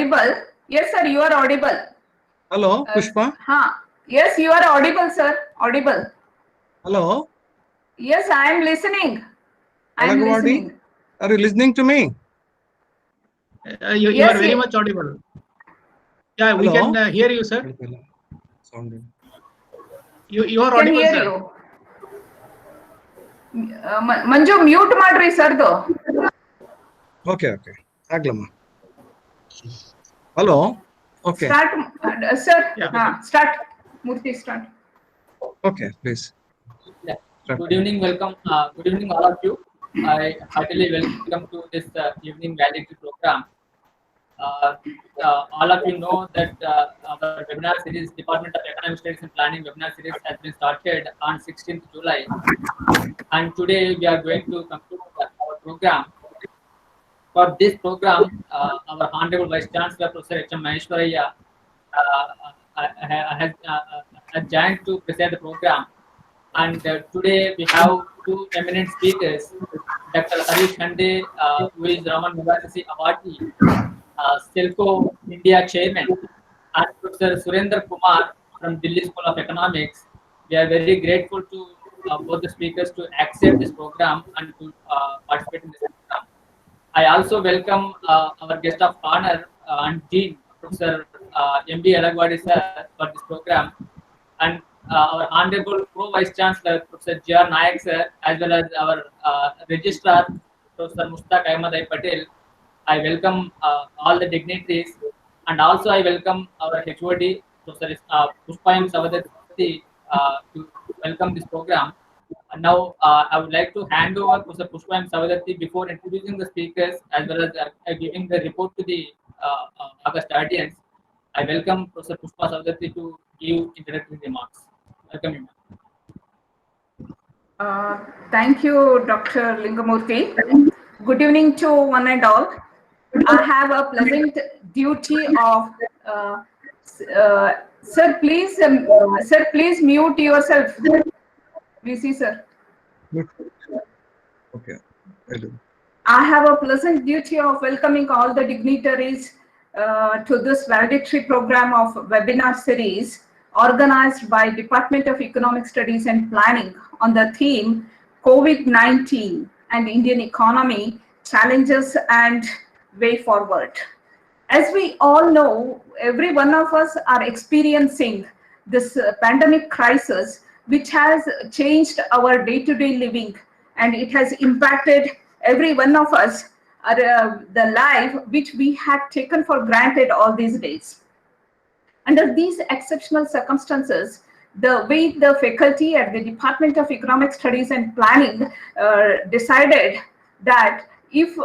audible? Yes, sir, you are audible. Hello, Pushpa. Yes, you are audible, sir. Audible. Hello. Yes, I am listening. I am listening. Are you listening to me? You are very much audible. Yeah, we can hear you, sir. You are audible, sir. Manju, mute madri, sir. Okay. Aglama. Hello. Okay. Start, sir. Yeah. Start. Murthy, start. Okay, please. Yeah. Good evening, welcome. Good evening, all of you. I heartily welcome to this evening Valedictory program. All of you know that our webinar series, Department of Economic Studies and Planning webinar series has been started on 16th July. And today we are going to conclude our program. For this program, our Honorable Vice Chancellor, Professor H.M. Maheshwaraya, has joined to present the program. And today we have two eminent speakers, Dr. Harish Hande, who is Maygsaysay Awardee, Selco India Chairman, and Professor Surender Kumar from Delhi School of Economics. We are very grateful to both the speakers to accept this program and to participate in this program. I also welcome our guest of honor and Dean, Professor M.B. Awardee sir, for this program, and our Honorable Pro Vice Chancellor, Professor J.R. Nayak sir, as well as our Registrar, Professor Mushtaq Ahmad Patel. I welcome all the dignitaries, and also I welcome our HOD, Professor Pushpa Savadati, to welcome this program. And now I would like to hand over Professor Pushpa Savadati before introducing the speakers as well as giving the report to the August audience. I welcome Professor Pushpa Savadati to give introductory remarks. Welcome you, ma'am. Thank you, Dr. Lingamurthy. Good evening to one and all. I have a pleasant duty of sir. Please mute yourself. VC sir. Okay. I have a pleasant duty of welcoming all the dignitaries to this valedictory program of webinar series organized by Department of Economic Studies and Planning on the theme COVID-19 and Indian economy, challenges and way forward. As we all know, every one of us are experiencing this pandemic crisis, which has changed our day-to-day living, and it has impacted every one of us, the life which we had taken for granted all these days. Under these exceptional circumstances, the way the faculty at the Department of Economic Studies and Planning decided that if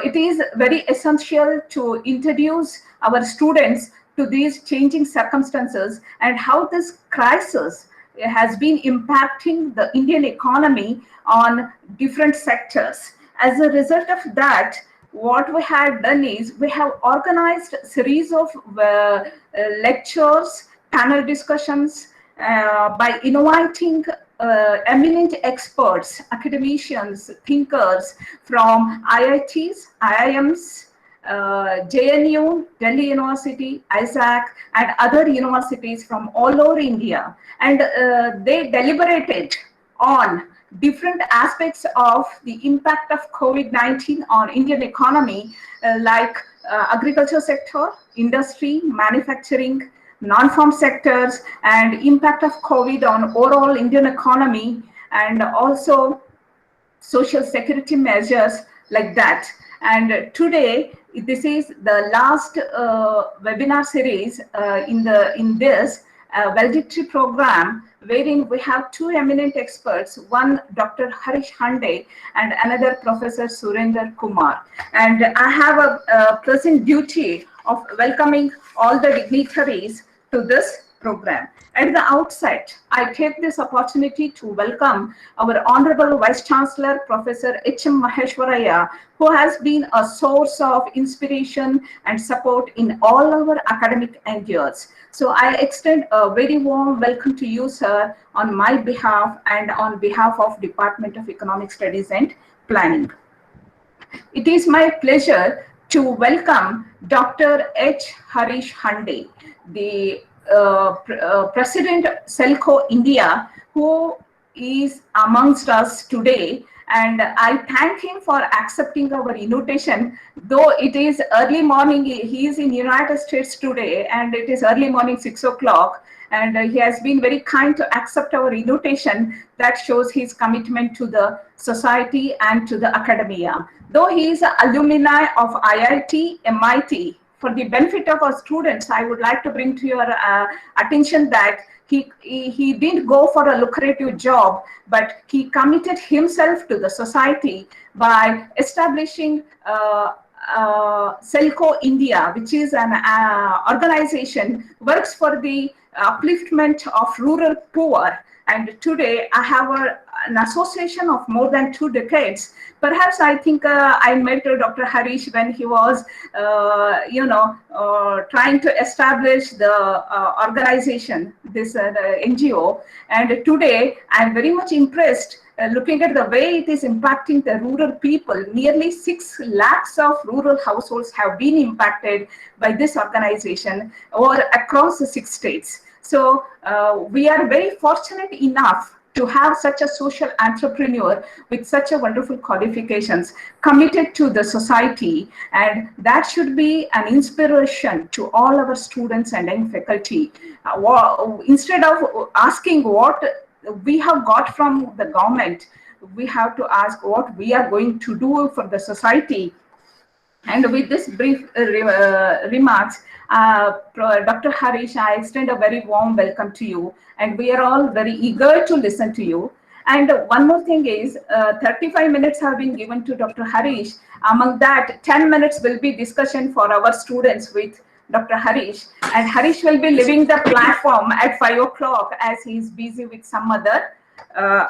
it is very essential to introduce our students to these changing circumstances and how this crisis has been impacting the Indian economy on different sectors. As a result of that, what we had done is we have organized a series of lectures, panel discussions by inviting eminent experts, academicians, thinkers from IITs, IIMs, JNU, Delhi University, ISAC, and other universities from all over India. And they deliberated on different aspects of the impact of COVID-19 on Indian economy, like agriculture sector, industry, manufacturing, non-farm sectors, and impact of COVID on overall Indian economy, and also social security measures like that. And today, this is the last webinar series in this valedictory program, wherein we have two eminent experts, one Dr. Harish Hande and another Professor Surender Kumar. And I have a pleasant duty of welcoming all the dignitaries to this program. At the outset, I take this opportunity to welcome our Honorable Vice Chancellor, Professor H.M. Maheshwaraya, who has been a source of inspiration and support in all our academic endeavors. So I extend a very warm welcome to you, sir, on my behalf and on behalf of Department of Economic Studies and Planning. It is my pleasure to welcome Dr. H. Harish Hande, the President Selco India, who is amongst us today. And I thank him for accepting our invitation, though it is early morning. He is in United States today, and it is early morning, 6 o'clock. And he has been very kind to accept our invitation. That shows his commitment to the society and to the academia. Though he is an alumni of IIT, MIT, for the benefit of our students, I would like to bring to your attention that he didn't go for a lucrative job, but he committed himself to the society by establishing Selco India, which is an organization works for the upliftment of rural poor. And today I have an association of more than 2 decades. Perhaps I think I met Dr. Harish when he was, trying to establish the organization, this the NGO. And today I'm very much impressed looking at the way it is impacting the rural people. Nearly 6 lakhs of rural households have been impacted by this organization or across the 6 states. So we are very fortunate enough to have such a social entrepreneur with such a wonderful qualifications committed to the society, and that should be an inspiration to all our students and young faculty. Instead of asking what we have got from the government, we have to ask what we are going to do for the society. And with this brief remarks, Dr. Harish, I extend a very warm welcome to you, and we are all very eager to listen to you. And one more thing is, 35 minutes have been given to Dr. Harish. Among that, 10 minutes will be discussion for our students with Dr. Harish, and Harish will be leaving the platform at 5 o'clock as he is busy with some other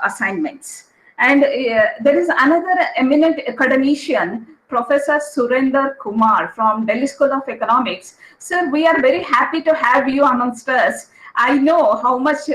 assignments. And there is another eminent academician, Professor Surender Kumar from Delhi School of Economics. Sir, we are very happy to have you amongst us. I know how much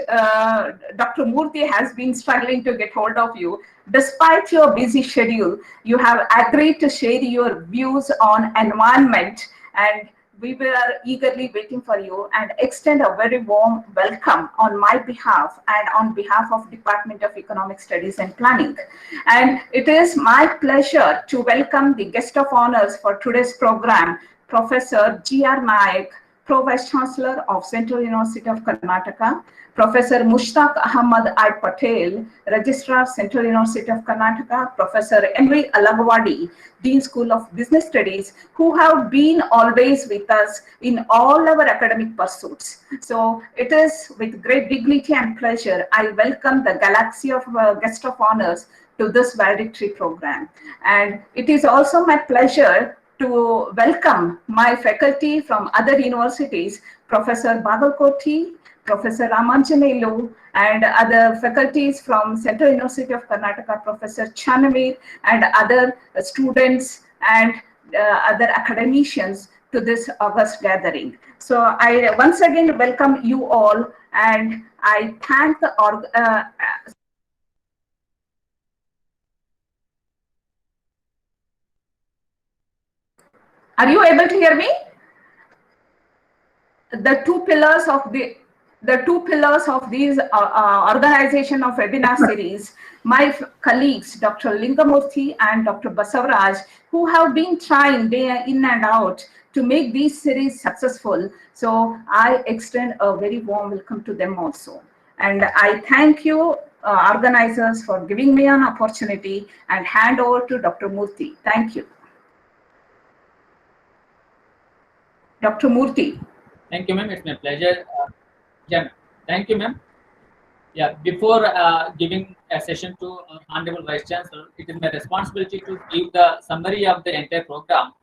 Dr. Murthy has been struggling to get hold of you. Despite your busy schedule, you have agreed to share your views on environment, and we were eagerly waiting for you, and extend a very warm welcome on my behalf and on behalf of Department of Economic Studies and Planning. And it is my pleasure to welcome the guest of honors for today's program, Professor G.R. Naik, Pro Vice Chancellor of Central University of Karnataka, Professor Mushtaq Ahmad I. Patel, Registrar, Central University of Karnataka, Professor Emily Alagwadi, Dean School of Business Studies, who have been always with us in all our academic pursuits. So it is with great dignity and pleasure I welcome the galaxy of guest of honors to this valedictory program. And it is also my pleasure to welcome my faculty from other universities, Professor Bagalkoti, Professor Ramanjanelu, and other faculties from Central University of Karnataka, Professor Chanamir, and other students and other academicians to this August gathering. So I once again welcome you all, and I thank the Are you able to hear me? The two pillars of these organization of webinar series, my colleagues, Dr. Lingamurthy and Dr. Basavaraj, who have been trying day in and out to make these series successful. So I extend a very warm welcome to them also. And I thank you, organizers, for giving me an opportunity, and hand over to Dr. Murthy. Thank you. Dr. Murthy. Thank you, ma'am. It's my pleasure. Yeah, thank you, ma'am. Yeah, before giving a session to Honorable Vice Chancellor, it is my responsibility to give the summary of the entire program.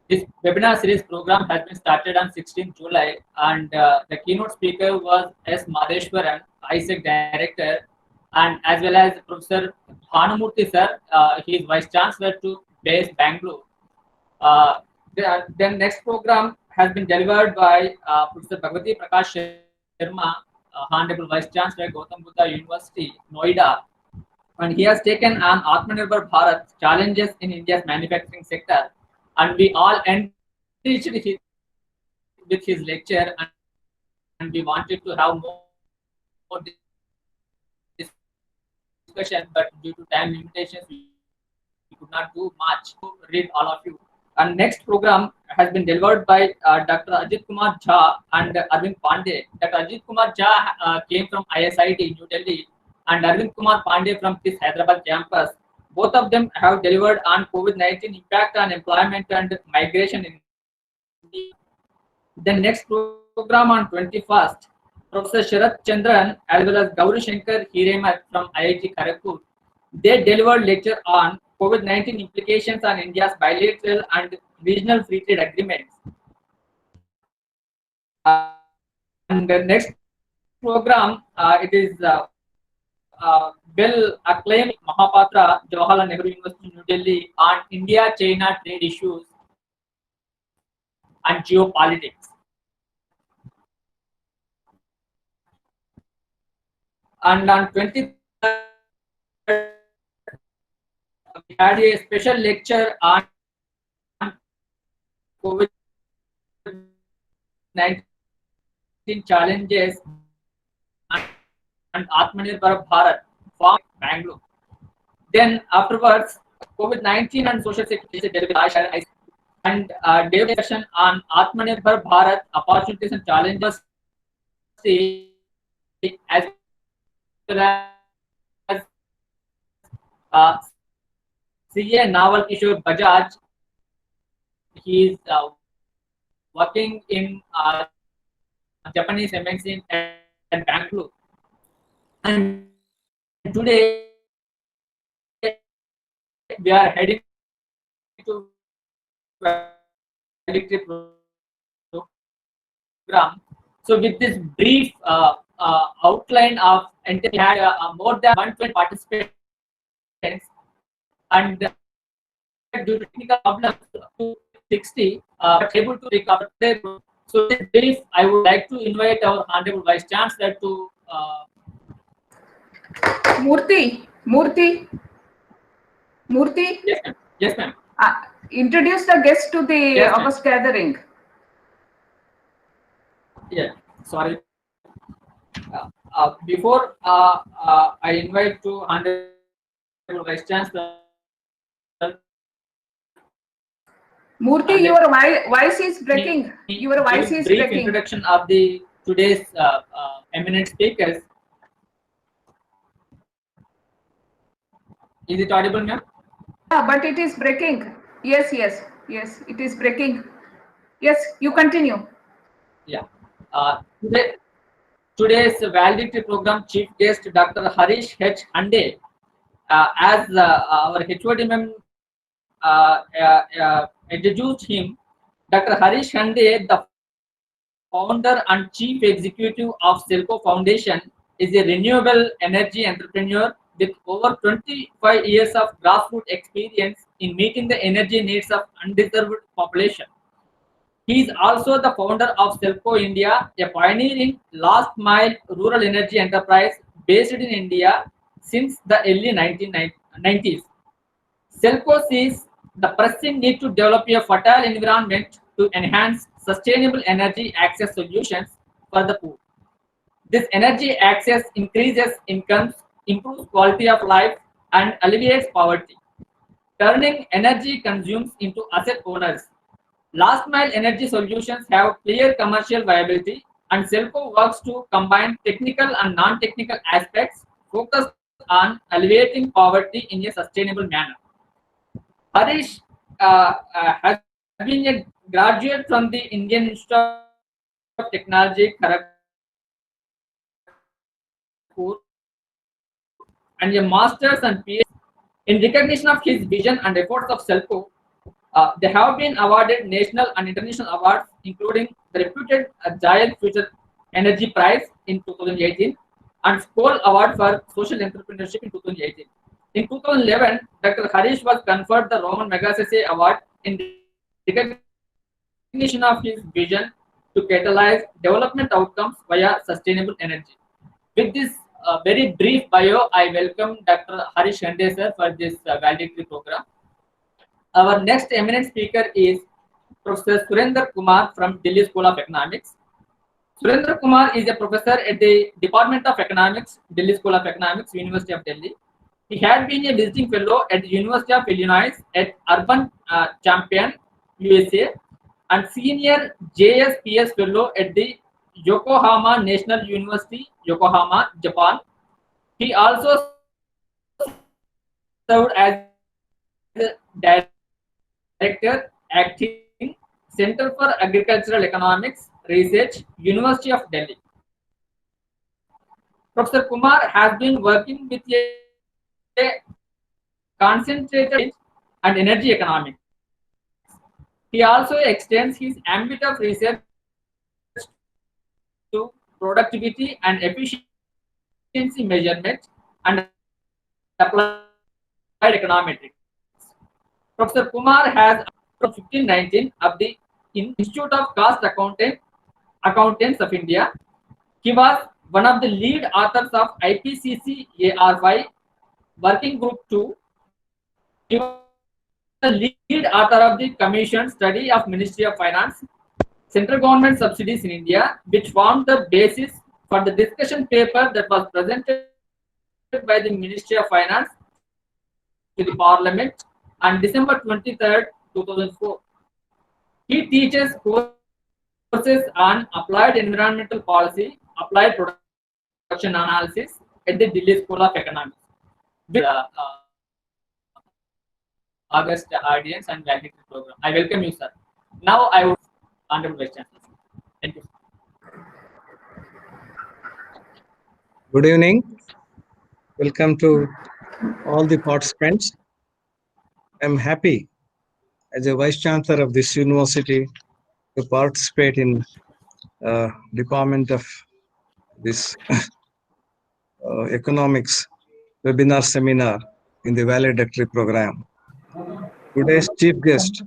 This webinar series program has been started on 16th July, and the keynote speaker was S. Madheshwaran, ISEC Director, and as well as Professor Hanamurthy sir, he is Vice Chancellor to DESP Bangalore. The next program has been delivered by Professor Bhagwati Prakash Sharma, Honorable Vice Chancellor, Gautam Buddha University, Noida, and he has taken on Atmanirbhar Bharat, challenges in India's manufacturing sector. and we all enriched with his lecture, and we wanted to have more discussion, but due to time limitations, we could not do much to read all of you. And next program has been delivered by Dr. Ajit Kumar Jha and Arvind Pandey. Dr. Ajit Kumar Jha came from ISIT New Delhi, and Arvind Kumar Pandey from this Hyderabad campus. Both of them have delivered on COVID-19 impact on employment and migration in India. The next program on 21st, Professor Sharat Chandran as well as Gauri Shankar Hiremat from IIT Kharagpur. They delivered lecture on COVID-19 implications on India's bilateral and regional free trade agreements. And the next program, it is well acclaimed Mahapatra, Jawaharlal Nehru University, New Delhi, on India-China trade issues and geopolitics. And on 23rd, we had a special lecture on COVID-19 challenges and Atmanirbhar Bharat from Bangalore. Then afterwards, COVID-19 and social security and discussion on Atmanirbhar Bharat opportunities and challenges as well as CA Naval Kishore Bajaj. He is working in Japanese MNC in Bangalore. And today we are heading to Valedictory program. So with this brief outline of, and we had more than 120 participants, and due to technical problems, 260 able to recover. So this brief, I would like to invite our Honorable Vice Chancellor to Murthy. Yes, ma'am. Yes, ma'am. Introduce the guest to the Yes, ma'am. August gathering. Yeah, sorry. Before I invite to Honorable Vice Chancellor. Murthy, your voice is breaking. Your voice is brief breaking. Introduction of the today's eminent speakers. Is it audible, ma'am? Yeah, but it is breaking. Yes, it is breaking. Yes, you continue. Yeah. Today's Valedictory program chief guest, Dr. Harish H. Hande, as our HOD ma'am introduced him. Dr. Harish Hande, the founder and chief executive of Selco Foundation, is a renewable energy entrepreneur with over 25 years of grassroots experience in meeting the energy needs of undeserved population. He is also the founder of Selco India, a pioneering last-mile rural energy enterprise based in India since the early 1990s. Selco sees the pressing need to develop a fertile environment to enhance sustainable energy access solutions for the poor. This energy access increases incomes, improves quality of life, and alleviates poverty, turning energy consumes into asset owners. Last mile energy solutions have clear commercial viability, and Selco works to combine technical and non-technical aspects focused on alleviating poverty in a sustainable manner. Harish has been a graduate from the Indian Institute of Technology, Kharagpur, and a master's and PhD. In recognition of his vision and efforts of Selco, they have been awarded national and international awards, including the reputed Giant Future Energy Prize in 2018 and Skoll Award for Social Entrepreneurship in 2018. In 2011, Dr. Harish was conferred the Roman Maygsaysay Award in recognition of his vision to catalyze development outcomes via sustainable energy. With this very brief bio, I welcome Dr. Harish Hande sir for this valedictory program. Our next eminent speaker is Professor Surender Kumar from Delhi School of Economics. Surender Kumar is a professor at the Department of Economics, Delhi School of Economics, University of Delhi. He had been a visiting fellow at the University of Illinois at Urban Champaign, USA, and senior JSPS fellow at the Yokohama National University, Yokohama, Japan. He also served as director, acting Center for Agricultural Economics Research, University of Delhi. Professor Kumar has been working with a concentrated and energy economics. He also extends his ambit of research to productivity and efficiency measurement and applied econometrics. Professor Kumar has from 1519 of the Institute of Cost Accountants of India. He was one of the lead authors of IPCC ARY Working Group 2. He was the lead author of the Commission Study of Ministry of Finance, Central Government Subsidies in India, which formed the basis for the discussion paper that was presented by the Ministry of Finance to the Parliament on December 23rd, 2004. He teaches courses on applied environmental policy, applied production analysis at the Delhi School of Economics. With August audience and valedictory program. I welcome you, sir. Now I would Honorable Vice Chancellor. Thank you. Good evening. Welcome to all the participants. I'm happy as a Vice Chancellor of this university to participate in Department of this Economics webinar seminar in the Valedictory program. Today's chief guest,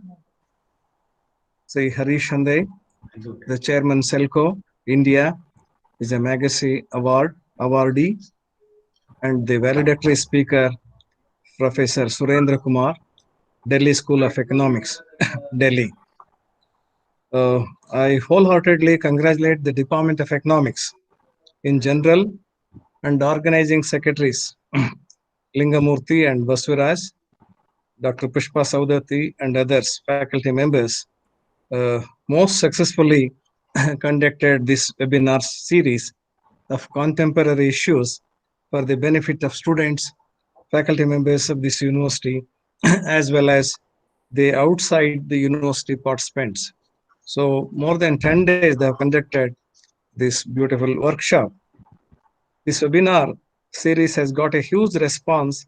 Sri Harish Hande, the Chairman Selco, India, is a Maygsaysay awardee, and the valedictory speaker, Professor Surender Kumar, Delhi School of Economics, Delhi. I wholeheartedly congratulate the Department of Economics in general and organizing secretaries, Lingamurthy and Baswaraj, Dr. Pushpa Saudati and others, faculty members, most successfully conducted this webinar series of contemporary issues for the benefit of students, faculty members of this university, as well as the outside the university participants. So more than 10 days they have conducted this beautiful workshop. This webinar series has got a huge response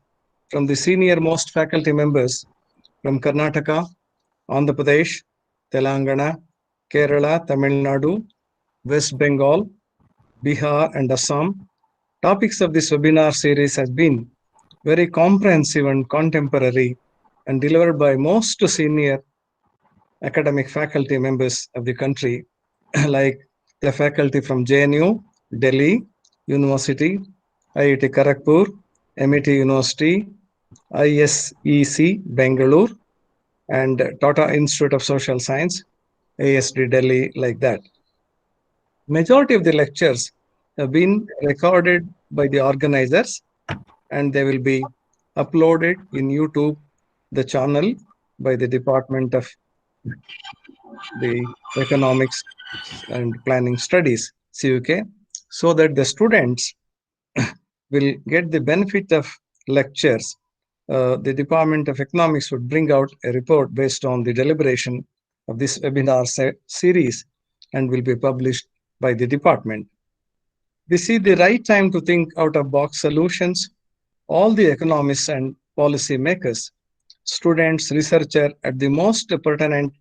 from the senior most faculty members from Karnataka, Andhra Pradesh, Telangana, Kerala, Tamil Nadu, West Bengal, Bihar and Assam. Topics of this webinar series has been very comprehensive and contemporary and delivered by most senior academic faculty members of the country, like the faculty from JNU, Delhi University, IIT Kharagpur, MIT University, ISEC Bangalore, and Tata Institute of Social Science, ASD Delhi, like that. Majority of the lectures have been recorded by the organizers and they will be uploaded in YouTube, the channel by the Department of the Economics and Planning Studies, CUK, so that the students will get the benefit of lectures. The Department of Economics would bring out a report based on the deliberation of this webinar series and will be published by the department. This is the right time to think out of box solutions. All the economists and policy makers, students, researchers at the most pertinent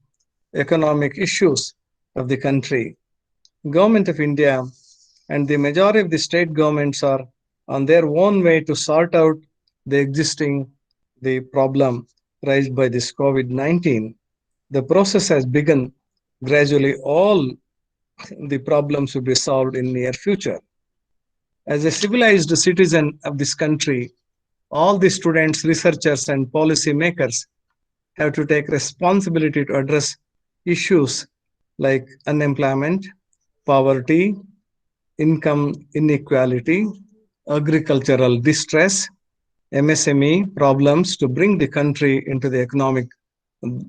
economic issues of the country. Government of India and the majority of the state governments are on their own way to sort out the problem raised by this COVID-19. The process has begun. Gradually, all the problems will be solved in near future. As a civilized citizen of this country, all the students, researchers, and policy makers have to take responsibility to address issues like unemployment, poverty, income inequality, agricultural distress, MSME problems to bring the country into the economic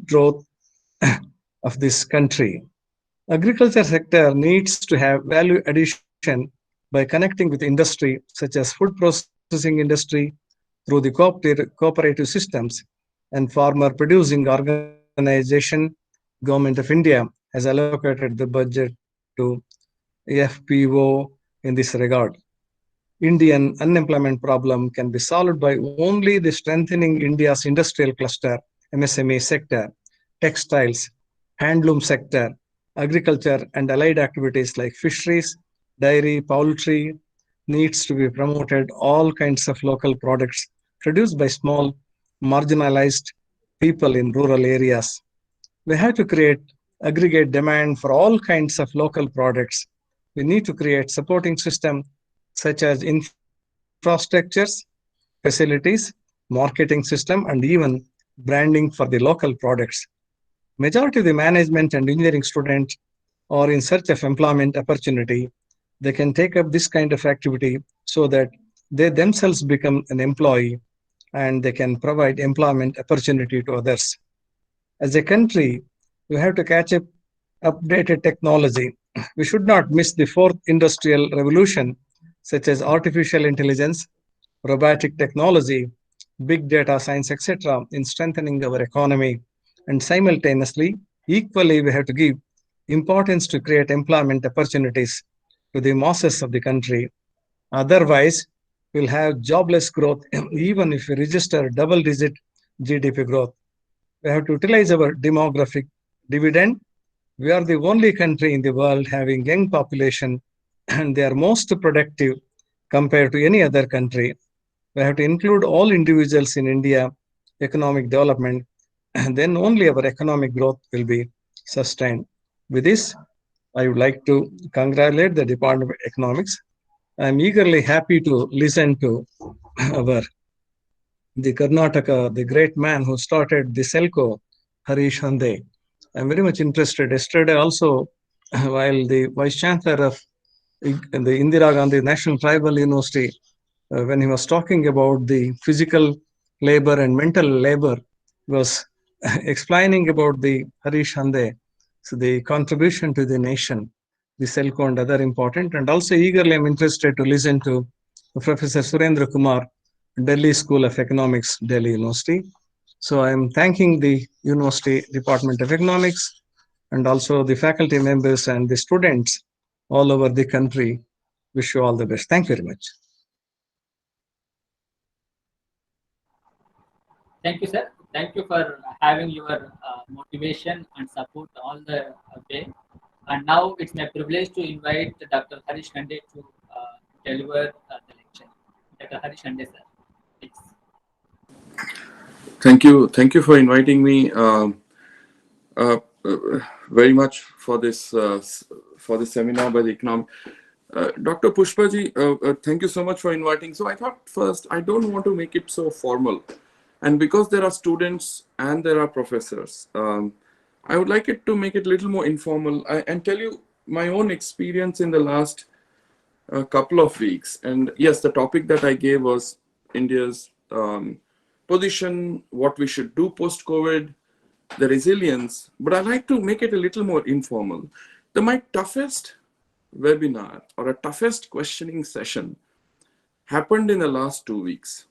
growth of this country. Agriculture sector needs to have value addition by connecting with industry such as food processing industry through the cooperative systems and farmer producing organization. Government of India has allocated the budget to FPO in this regard. Indian unemployment problem can be solved by only the strengthening India's industrial cluster, MSME sector, textiles, handloom sector, agriculture and allied activities like fisheries, dairy, poultry needs to be promoted. All kinds of local products produced by small marginalized people in rural areas. We have to create aggregate demand for all kinds of local products. We need to create supporting system such as infrastructures, facilities, marketing system, and even branding for the local products. Majority of the management and engineering students are in search of employment opportunity. They can take up this kind of activity so that they themselves become an employee and they can provide employment opportunity to others. As a country, we have to catch up updated technology. We should not miss the fourth industrial revolution, such as artificial intelligence, robotic technology, big data science, etc., in strengthening our economy. And simultaneously, equally, we have to give importance to create employment opportunities to the masses of the country. Otherwise, we'll have jobless growth even if we register double-digit GDP growth. We have to utilize our demographic dividend. We are the only country in the world having young population and they are most productive compared to any other country. We have to include all individuals in India economic development, and then only our economic growth will be sustained. With this, I would like to congratulate the Department of Economics. I'm eagerly happy to listen to the Karnataka, the great man who started the Selco, Harish Hande. I'm very much interested. Yesterday also, while the Vice Chancellor of the Indira Gandhi National Tribal University, when he was talking about the physical labor and mental labor, was explaining about the Harish Hande, so the contribution to the nation, the Selco and other important. And also eagerly I'm interested to listen to Professor Surender Kumar, Delhi School of Economics, Delhi University. So I'm thanking the University Department of Economics and also the faculty members and the students all over the country. Wish you all the best. Thank you very much. Thank you, sir. Thank you for having your motivation and support all the way. And now it's my privilege to invite Dr. Harish Hande to deliver the lecture. Dr. Harish Hande, sir. Please. Thank you for inviting me very much for this seminar by the economic. Dr. Pushpaji, thank you so much for inviting. So I thought first, I don't want to make it so formal. And because there are students and there are professors, I would like it to make it a little more informal and tell you my own experience in the last couple of weeks. And yes, the topic that I gave was India's position, what we should do post-COVID, the resilience. But I like to make it a little more informal. My toughest webinar or a toughest questioning session happened in the last 2 weeks.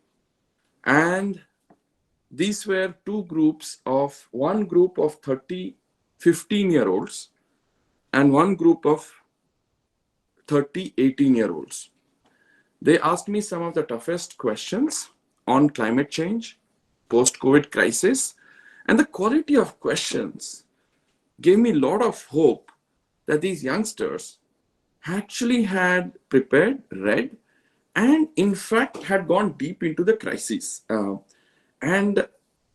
And these were two groups of, one group of 30, 15-year-olds and one group of 30, 18-year-olds. They asked me some of the toughest questions on climate change, post-COVID crisis, and the quality of questions gave me a lot of hope that these youngsters actually had prepared, read, and in fact had gone deep into the crisis. And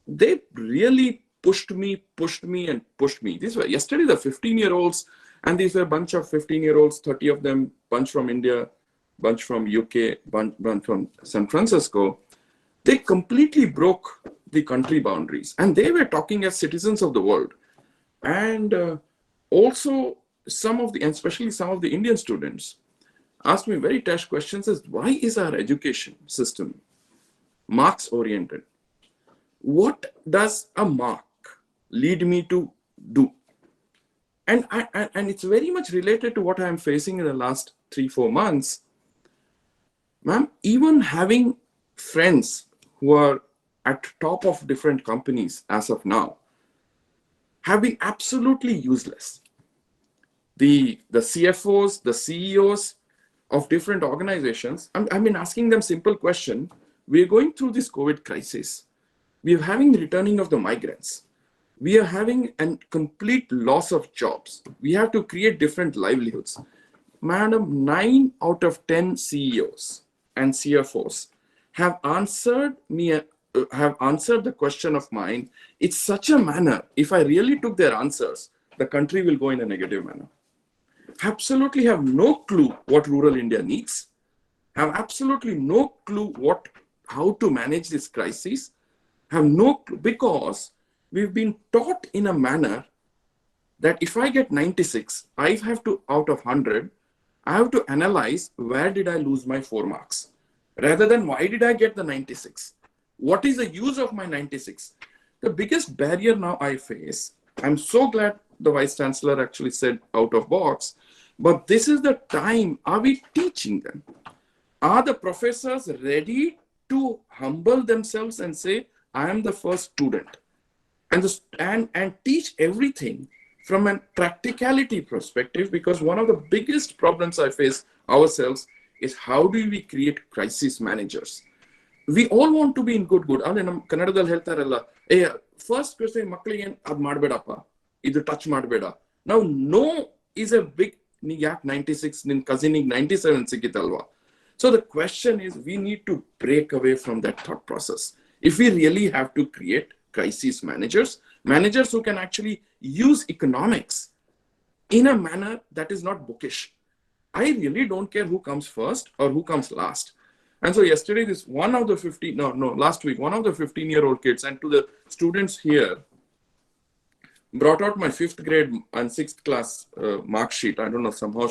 they really pushed me. These were yesterday the 15-year-olds, and these were a bunch of 15-year-olds, 30 of them, bunch from India, bunch from UK, bunch from San Francisco. They completely broke the country boundaries, and they were talking as citizens of the world. And also especially some of the Indian students asked me very tough questions as why is our education system marks oriented? What does a mark lead me to do? And it's very much related to what I'm facing in the last 3-4 months. Ma'am, even having friends who are at top of different companies as of now have been absolutely useless. The CFOs, the CEOs of different organizations, I've been asking them simple question. We're going through this COVID crisis. We're having returning of the migrants. We are having a complete loss of jobs. We have to create different livelihoods. Madam, 9 out of 10 CEOs and CFOs have answered the question of mine. It's such a manner, if I really took their answers, the country will go in a negative manner. Absolutely have no clue what rural India needs, have absolutely no clue how to manage this crisis, have no clue, because we've been taught in a manner that if I get 96, I have to, out of 100, I have to analyze where did I lose my 4 marks, rather than why did I get the 96? What is the use of my 96? The biggest barrier now I face, I'm so glad the Vice Chancellor actually said out of box, but this is the time, are we teaching them? Are the professors ready to humble themselves and say, I am the first student, and teach everything from a practicality perspective? Because one of the biggest problems I face ourselves is how do we create crisis managers? We all want to be in good. Kannadadalli heltaralla, first question makkalige ad madbedappa, idu touch madbeda. Now no is a big, yak 96, nin cousin 97 sigitalva. So the question is, we need to break away from that thought process. If we really have to create crisis managers who can actually use economics in a manner that is not bookish. I really don't care who comes first or who comes last. And so yesterday, last week, one of the 15-year-old kids, and to the students here, brought out my 5th grade and 6th class mark sheet. I don't know, somehow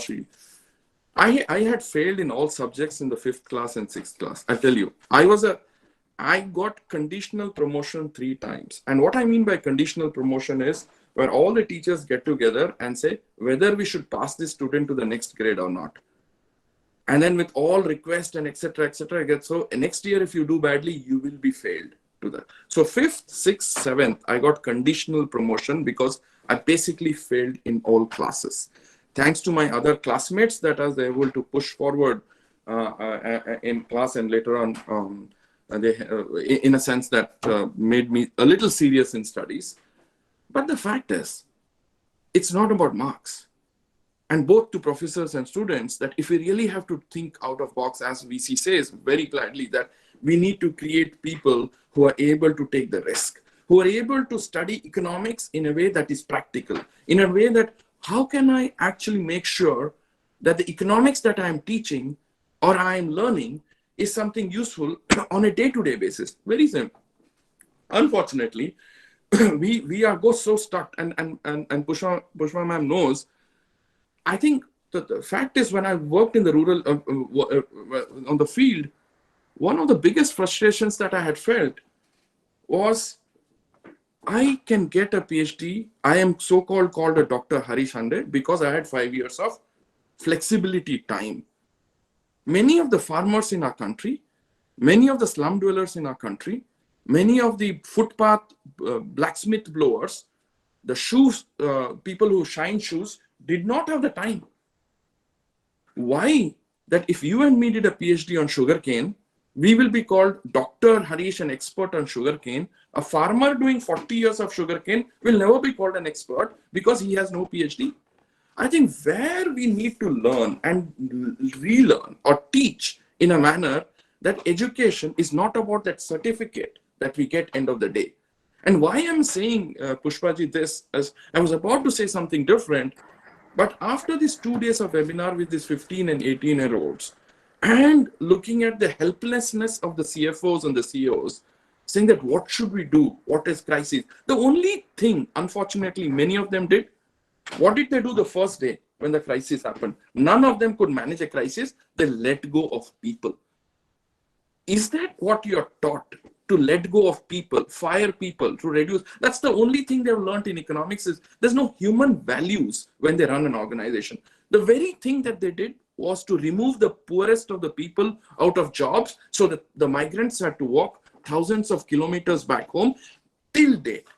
I had failed in all subjects in the 5th class and 6th class. I tell you, I got conditional promotion 3 times. And what I mean by conditional promotion is where all the teachers get together and say whether we should pass this student to the next grade or not. And then with all requests and etc. So next year, if you do badly, you will be failed to that. So 5th, 6th, 7th, I got conditional promotion because I basically failed in all classes. Thanks to my other classmates that I was able to push forward in class, and later on, they, in a sense that made me a little serious in studies. But the fact is, it's not about marks. And both to professors and students, that if we really have to think out of box, as VC says very gladly, that we need to create people who are able to take the risk, who are able to study economics in a way that is practical, in a way that how can I actually make sure that the economics that I am teaching or I am learning is something useful on a day-to-day basis. Very simple. Unfortunately, we are so stuck, and Pushpa ma'am knows. I think the fact is, when I worked in the rural, on the field, one of the biggest frustrations that I had felt was, I can get a PhD. I am so-called called a Dr. Harish Hande because I had 5 years of flexibility time. Many of the farmers in our country, many of the slum dwellers in our country, many of the footpath blacksmith blowers, the shoes, people who shine shoes, did not have the time. Why? That if you and me did a PhD on sugarcane, we will be called Dr. Harish, an expert on sugarcane. A farmer doing 40 years of sugarcane will never be called an expert because he has no PhD. I think where we need to learn and relearn or teach in a manner that education is not about that certificate that we get end of the day. And why I'm saying, Pushpaji, this, as I was about to say something different, but after these 2 days of webinar with these 15 and 18-year-olds, and looking at the helplessness of the CFOs and the CEOs, saying that what should we do? What is crisis? The only thing, unfortunately, many of them did, what did they do the first day when the crisis happened? None of them could manage a crisis. They let go of people. Is that what you're taught? To let go of people, fire people, to reduce? That's the only thing they've learned in economics is there's no human values when they run an organization. The very thing that they did was to remove the poorest of the people out of jobs so that the migrants had to walk thousands of kilometers back home. Till date,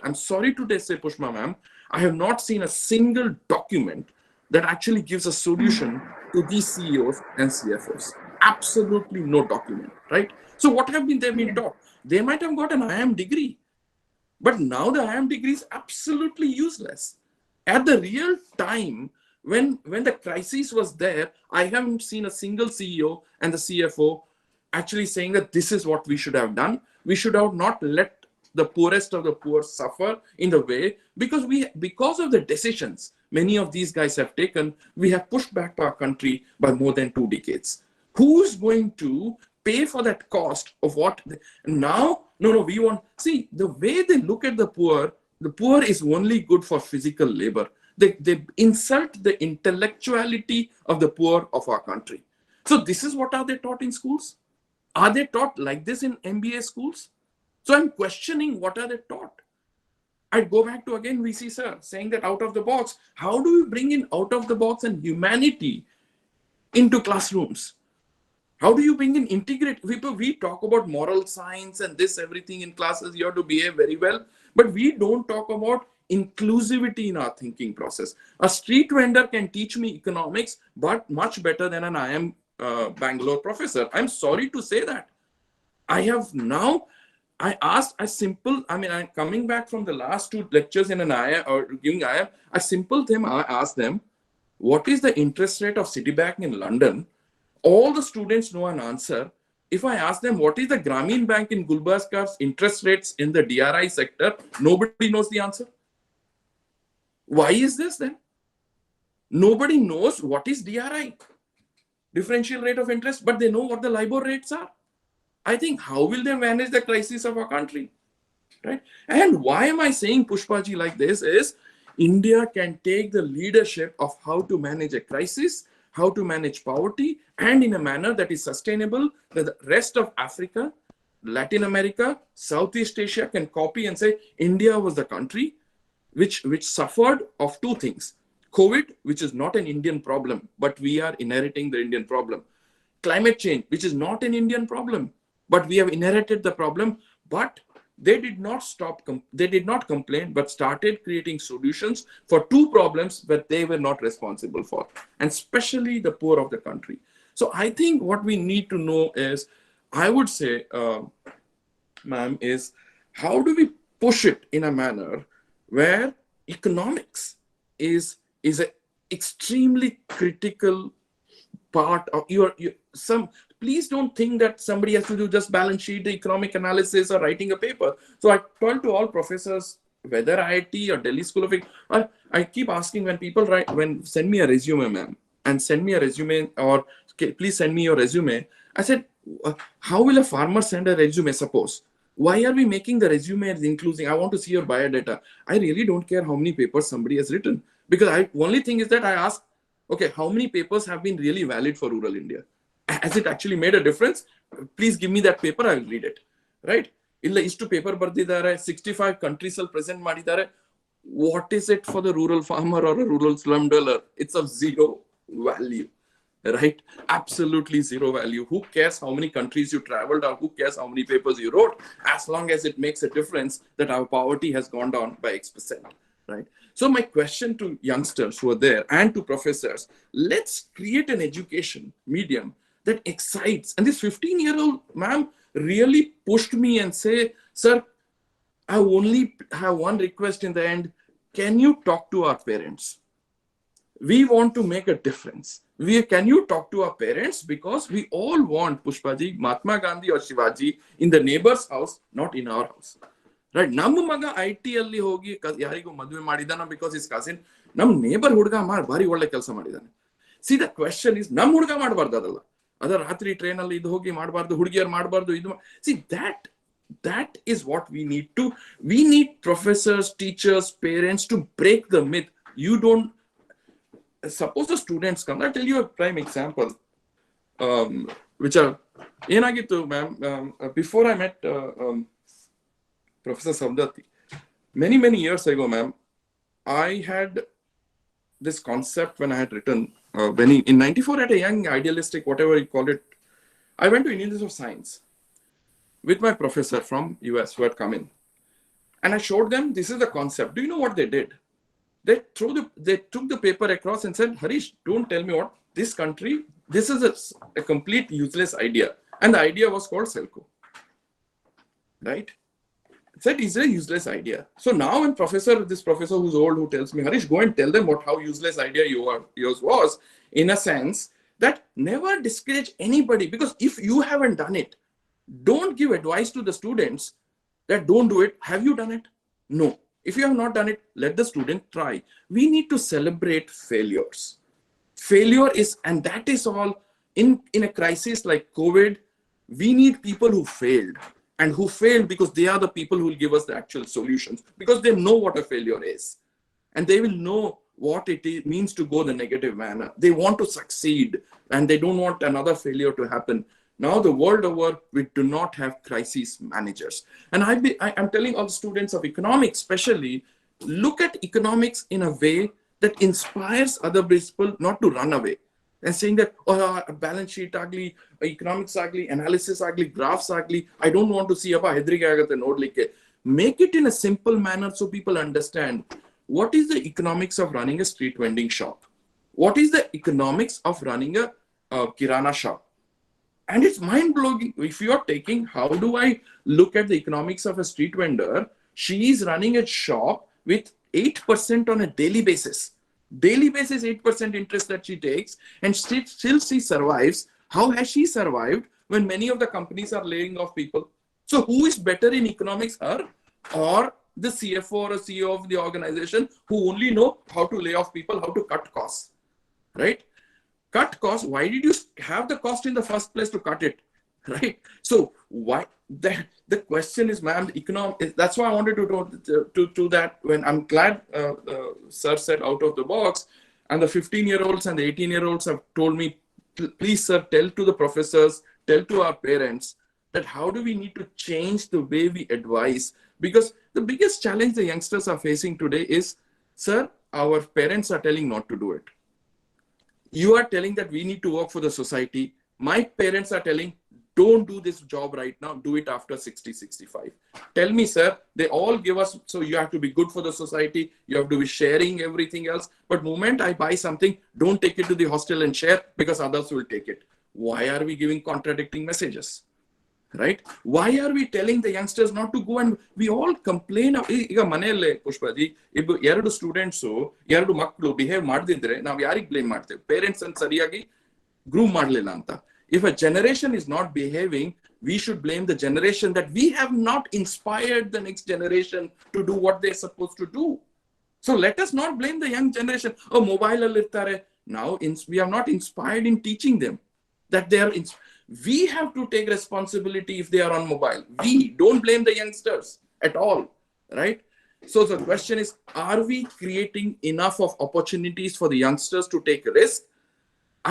I'm sorry to say, Pushpa ma'am, I have not seen a single document that actually gives a solution to these CEOs and CFOs. Absolutely no document, right? So what have they been taught? They might have got an IIM degree, but now the IIM degree is absolutely useless. At the real time, when the crisis was there, I haven't seen a single CEO and the CFO actually saying that this is what we should have done. We should have not let the poorest of the poor suffer in the way, because of the decisions many of these guys have taken, we have pushed back our country by more than 2 decades. Who's going to pay for that cost of what now? No, we want, see, the way they look at the poor is only good for physical labor. They insult the intellectuality of the poor of our country. So this is what are they taught in schools? Are they taught like this in MBA schools? So I'm questioning what are they taught. I'd go back to again VC sir saying that out of the box. How do we bring in out of the box and humanity into classrooms? How do you bring in integrate? We talk about moral science and this everything in classes. You have to behave very well, but we don't talk about inclusivity in our thinking process. A street vendor can teach me economics, but much better than an IIM Bangalore professor. I'm sorry to say that. I asked a simple, I'm coming back from the last 2 lectures in an IIM or giving IIM, a simple thing I asked them, what is the interest rate of Citibank in London? All the students know an answer. If I ask them, what is the Grameen Bank in Gulbarga's interest rates in the DRI sector? Nobody knows the answer. Why is this then? Nobody knows what is DRI, differential rate of interest, but they know what the LIBOR rates are. I think how will they manage the crisis of our country, right? And why am I saying Pushpaji like this is India can take the leadership of how to manage a crisis, how to manage poverty, and in a manner that is sustainable, that the rest of Africa, Latin America, Southeast Asia can copy and say, India was the country which suffered of 2 things. COVID, which is not an Indian problem, but we are inheriting the Indian problem. Climate change, which is not an Indian problem, but we have inherited the problem. But they did not they did not complain, but started creating solutions for 2 problems that they were not responsible for, and especially the poor of the country. So I think what we need to know is, I would say, ma'am, is how do we push it in a manner where economics is an extremely critical part of please don't think that somebody has to do just balance sheet, the economic analysis, or writing a paper. So I told to all professors, whether IIT or Delhi School of Economics, I keep asking when people send me a resume, ma'am, and send me a resume, or please send me your resume. I said, how will a farmer send a resume, suppose? Why are we making the resume inclusive? I want to see your biodata. I really don't care how many papers somebody has written, because only thing is that I ask, okay, how many papers have been really valid for rural India? Has it actually made a difference? Please give me that paper, I will read it, right? Illa ishtu paper bardidare, 65 countries al present madidare. What is it for the rural farmer or a rural slum dweller? It's of 0 value, right? Absolutely 0 value. Who cares how many countries you traveled, or who cares how many papers you wrote, as long as it makes a difference that our poverty has gone down by X%, right? So my question to youngsters who are there and to professors, let's create an education medium that excites. And this 15-year-old ma'am really pushed me and say, sir, I only have one request in the end. Can you talk to our parents? We want to make a difference. Can you talk to our parents? Because we all want, Pushpaji, Mahatma Gandhi or Shivaji in the neighbor's house, not in our house. Right? Namma maga IT alli hogi yarigo madve madidana because his cousin, nam neighbor hudga maar bari olle kelsa madidane. See, the question is, nam hudga madbardadalla. Other ratri train alli idu hogi madbardu, hudgiyar madbardu idu. See, that That is what we need to. We need professors, teachers, parents to break the myth. You don't. Suppose the students come. I'll tell you a prime example. Which are ಏನಾಗಿತ್ತು ma'am, before I met Professor Savdati, many years ago, ma'am, I had this concept when I had written in '94 at a young idealistic, whatever you call it. I went to Indian Institute of Science with my professor from US who had come in, and I showed them this is the concept. Do you know what they did? They took the paper across and said, Harish, don't tell me what this country. This is a complete useless idea, and the idea was called Selco. Right? Said it's a useless idea. So now when this professor who's old, who tells me, Harish, go and tell them how useless idea yours was, in a sense that never discourage anybody, because if you haven't done it, don't give advice to the students that don't do it. Have you done it? No. If you have not done it, let the student try. We need to celebrate failures. Failure is, and that is all in a crisis like COVID, we need people who failed. And who failed because they are the people who will give us the actual solutions, because they know what a failure is. And they will know what it means to go the negative manner. They want to succeed, and they don't want another failure to happen. Now, the world over, we do not have crisis managers. And I'm telling all students of economics, especially, look at economics in a way that inspires other people not to run away. And saying that, oh, a balance sheet ugly, economics ugly, analysis ugly, graphs ugly, I don't want to see about hedrige agate nodlikke. Make it in a simple manner so people understand what is the economics of running a street vending shop. What is the economics of running a kirana shop? And it's mind-blowing. If you're taking, how do I look at the economics of a street vendor? She is running a shop with 8% on a daily basis. Daily basis 8% interest that she takes, and still she survives. How has she survived when many of the companies are laying off people? So who is better in economics, her or the CFO or a CEO of the organization who only know how to lay off people, how to cut costs, right? Cut costs. Why did you have the cost in the first place to cut it, right? So why the question is, ma'am, that's why I wanted to that. When I'm glad sir said out of the box, and the 15-year-olds and the 18-year-olds have told me, please sir, tell to the professors, tell to our parents that how do we need to change the way we advise, because the biggest challenge the youngsters are facing today is, sir, our parents are telling not to do it. You are telling that we need to work for the society. My parents are telling, don't do this job right now, do it after 60, 65. Tell me, sir, they all give us, so you have to be good for the society, you have to be sharing everything else. But moment I buy something, don't take it to the hostel and share because others will take it. Why are we giving contradicting messages? Right? Why are we telling the youngsters not to go? And we all complain. Iga manelle Pushpaji, ಎರಡು students ಎರಡು ಮಕ್ಕಳು behave ಮಾಡದಿದ್ರೆ ನಾವು ಯಾರಿಗೆ blame ಮಾಡ್ತೇವೆ? Parents ಅನ್ನು ಸರಿಯಾಗಿ groom ಮಾಡಲಿಲ್ಲ ಅಂತ. If a generation is not behaving, we should blame the generation that we have not inspired the next generation to do what they're supposed to do. So let us not blame the young generation. Oh, mobile alli irtare. Now we are not inspired in teaching them that they are. We have to take responsibility if they are on mobile. We don't blame the youngsters at all, right? So the question is, are we creating enough of opportunities for the youngsters to take a risk?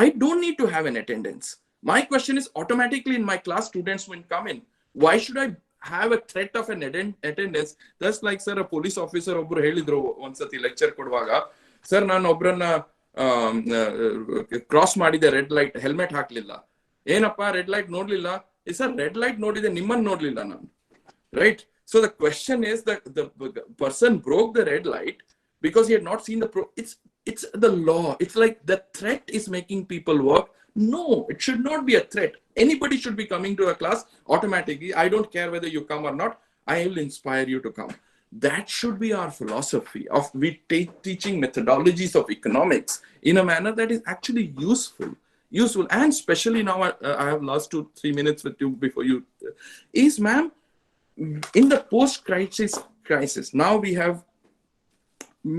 I don't need to have an attendance. My question is, automatically in my class, students will come in. Why should I have a threat of an attendance? That's like, sir, a police officer obru helidru onsati lecture koduvaga, sir, ನಾನು ಒಬ್ರನ್ನ cross ಮಾಡಿದೆ, red light, helmet ಹಾಕ್ಲಿಲ್ಲ. ಏನಪ್ಪ red light ನೋಡ್ಲಿಲ್ಲ? Sir red light ನೋಡಿದೆ, ನಿಮ್ಮನ್ನ ನೋಡ್ಲಿಲ್ಲ ನಾನು, right? So the question is that the person broke the red light because he had not seen it's the law. It's like the threat is making people work. No, it should not be a threat. Anybody should be coming to a class automatically. I don't care whether you come or not. I will inspire you to come. That should be our philosophy of teaching methodologies of economics in a manner that is actually useful. And especially now, I have last 2-3 minutes with you before you is, ma'am, in the post-crisis, now we have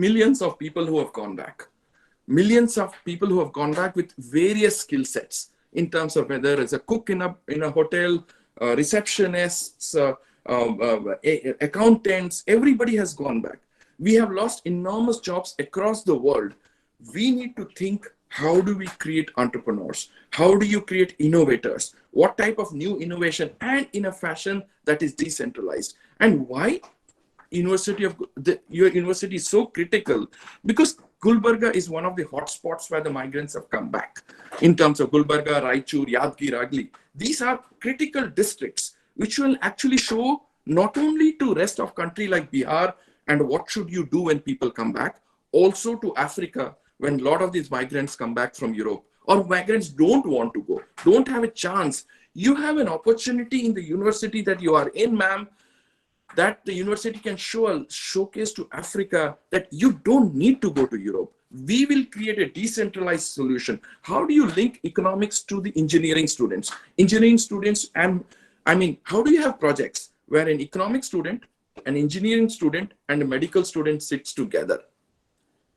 millions of people who have gone back. Millions of people who have gone back with various skill sets in terms of whether it's a cook in a hotel, receptionists, accountants, everybody has gone back. We have lost enormous jobs across the world. We need to think, how do we create entrepreneurs? How do you create innovators? What type of new innovation, and in a fashion that is decentralized? And why your university is so critical? Because Gulbarga is one of the hotspots where the migrants have come back. In terms of Gulbarga, Raichur, Yadgir, Agli, these are critical districts which will actually show not only to rest of country like Bihar and what should you do when people come back, also to Africa when a lot of these migrants come back from Europe, or migrants don't want to go, don't have a chance. You have an opportunity in the university that you are in, ma'am, that the university can showcase to Africa that you don't need to go to Europe. We will create a decentralized solution. How do you link economics to the engineering students? Engineering students, and I mean, how do you have projects where an economic student, an engineering student, and a medical student sits together?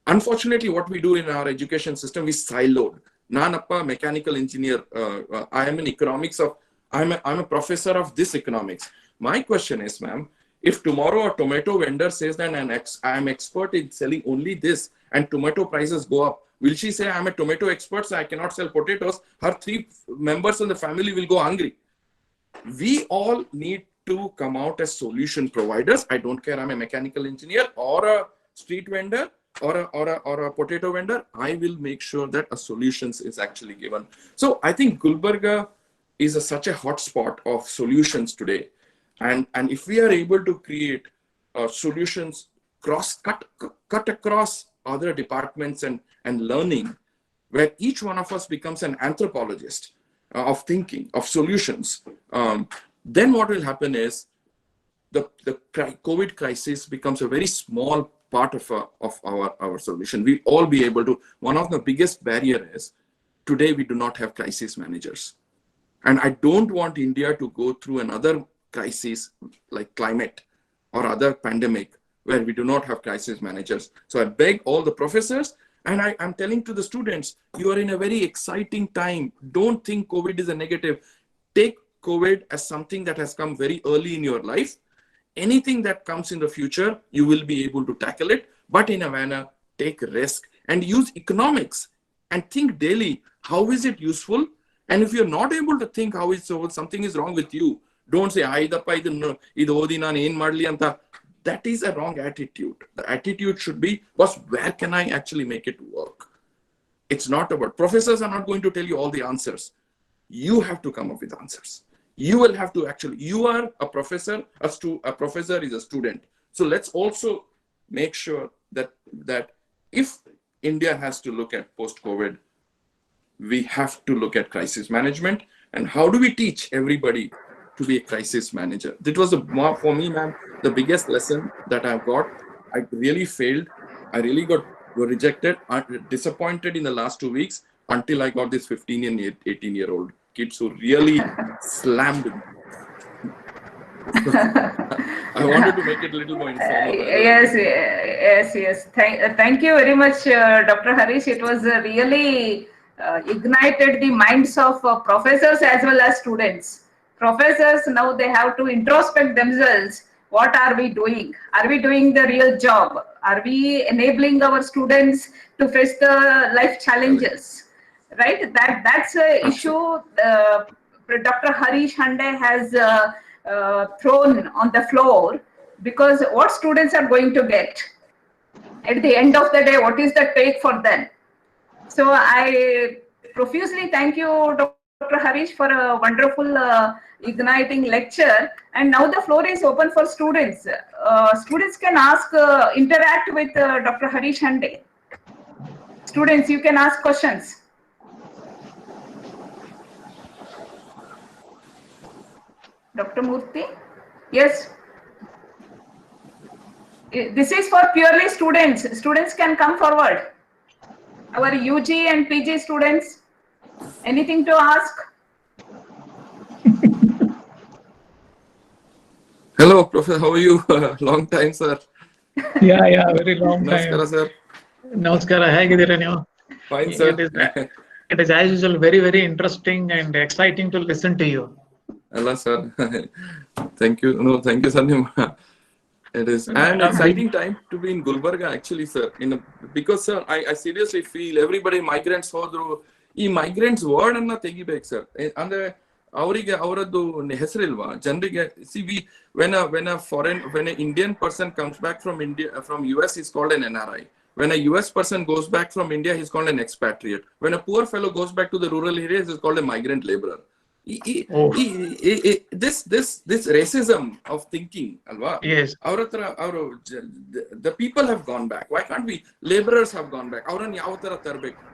Unfortunately, what we do in our education system is siloed. Nanappa, mechanical engineer. I am in economics of. I'm a professor of this economics. My question is, ma'am, if tomorrow a tomato vendor says that I am expert in selling only this, and tomato prices go up, will she say I'm a tomato expert, so I cannot sell potatoes? Her 3 members in the family will go hungry. We all need to come out as solution providers. I don't care, I'm a mechanical engineer or a street vendor or a potato vendor. I will make sure that a solutions is actually given. So I think Gulbarga is such a hotspot of solutions today. And if we are able to create solutions cut across other departments and learning, where each one of us becomes an anthropologist of thinking, of solutions, then what will happen is the COVID crisis becomes a very small part of our solution. We'll all be able to. One of the biggest barriers is today we do not have crisis managers. And I don't want India to go through another crisis like climate or other pandemic where we do not have crisis managers. So I beg all the professors, and I'm telling to the students, you are in a very exciting time. Don't think COVID is a negative. Take COVID as something that has come very early in your life. Anything that comes in the future, you will be able to tackle it, but in a manner, take risk and use economics and think daily, how is it useful? And if you're not able to think how is something is wrong with you, don't say, that is a wrong attitude. The attitude should be, boss, where can I actually make it work? It's not about, professors are not going to tell you all the answers. You have to come up with answers. You will have to actually, you are a professor, a professor is a student. So let's also make sure that if India has to look at post-COVID, we have to look at crisis management. And how do we teach everybody to be a crisis manager? That was for me, ma'am, the biggest lesson that I've got. I really failed. I really got rejected, disappointed in the last 2 weeks until I got this 15 and 18-year-old kids who really slammed me. I wanted to make it a little more informal. Yes. Thank you very much, Dr. Harish. It was really ignited the minds of professors as well as students. Professors, now they have to introspect themselves. What are we doing? Are we doing the real job? Are we enabling our students to face the life challenges? Right? That's an issue Dr. Harish Hande has thrown on the floor, because what students are going to get at the end of the day, what is the take for them? So I profusely thank you, Dr. Harish, for a wonderful igniting lecture. And now the floor is open for students. Students can ask, interact with Dr. Harish Hande. Students, you can ask questions. Dr. Murthy? Yes. This is for purely students. Students can come forward. Our UG and PG students, anything to ask? Hello, Professor. How are you? Long time, sir. Yeah, very long time. Namaskara, sir. Namaskara. ಹೇಗಿದ್ದೀರಾ ನೀವು? Fine, sir. It is as usual very interesting and exciting to listen to you. Allah sir. Thank you. No, thank you, Salim. It is an exciting time to be in Gulbarga, actually, sir. Because, sir, I seriously feel everybody migrants hoದ್ರು ಈ migrants word ಅನ್ನ ತೆಗಿಬೇಕು sir. ಅಂದ್ರೆ ಅವರಿಗೆ ಅವರದ್ದು ಹೆಸರಿಲ್ವಾ ಜನರಿಗೆ. See, when an Indian person comes back from US, he's called an NRI. When a US person goes back from India, he's called an expatriate. When a poor fellow goes back to the rural areas, he's called a migrant laborer. This racism of thinking, alwa? Yes. The people have gone back. Why can't we? Laborers have gone back.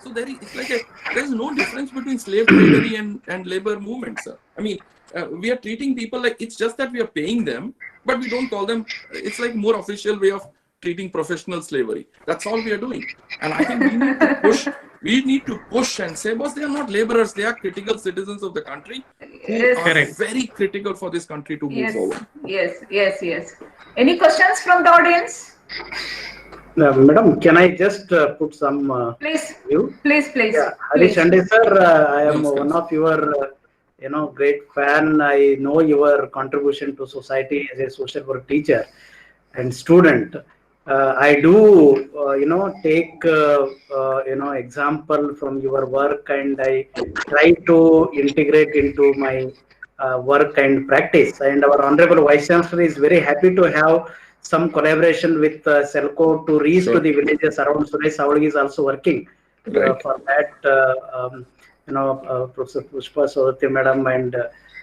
So there's no difference between slave tradery and labor movement, sir. I mean, we are treating people like it's just that we are paying them, but we don't call them. It's like more official way of treating professional slavery. That's all we are doing. And I think we need to push and say, boss, they are not laborers. They are critical citizens of the country who are very critical for this country to move forward. Yes. Any questions from the audience? Madam, can I just put some view? Please. Yeah. Harish Hande sir, I am one of your great fan. I know your contribution to society as a social work teacher and student. I do take example from your work, and I try to integrate into my work and practice. And our honorable Vice Chancellor is very happy to have some collaboration with Selco to reach to the villages around. Suresh Savalgi is also working for that. Professor Pushpa Saudati Madam and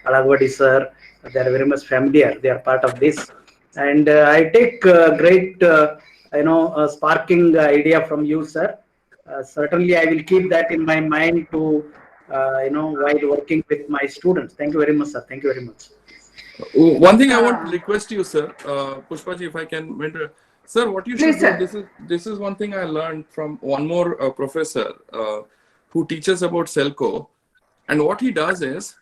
Awardee sir, they are very much familiar. They are part of this. And I take great, sparking idea from you, sir. Certainly, I will keep that in my mind to, while working with my students. Thank you very much, sir. Thank you very much. One thing I want to request you, sir, Pushpaji, if I can mentor. Sir, what you should do, this is one thing I learned from one more professor who teaches about Selco. And what he does is,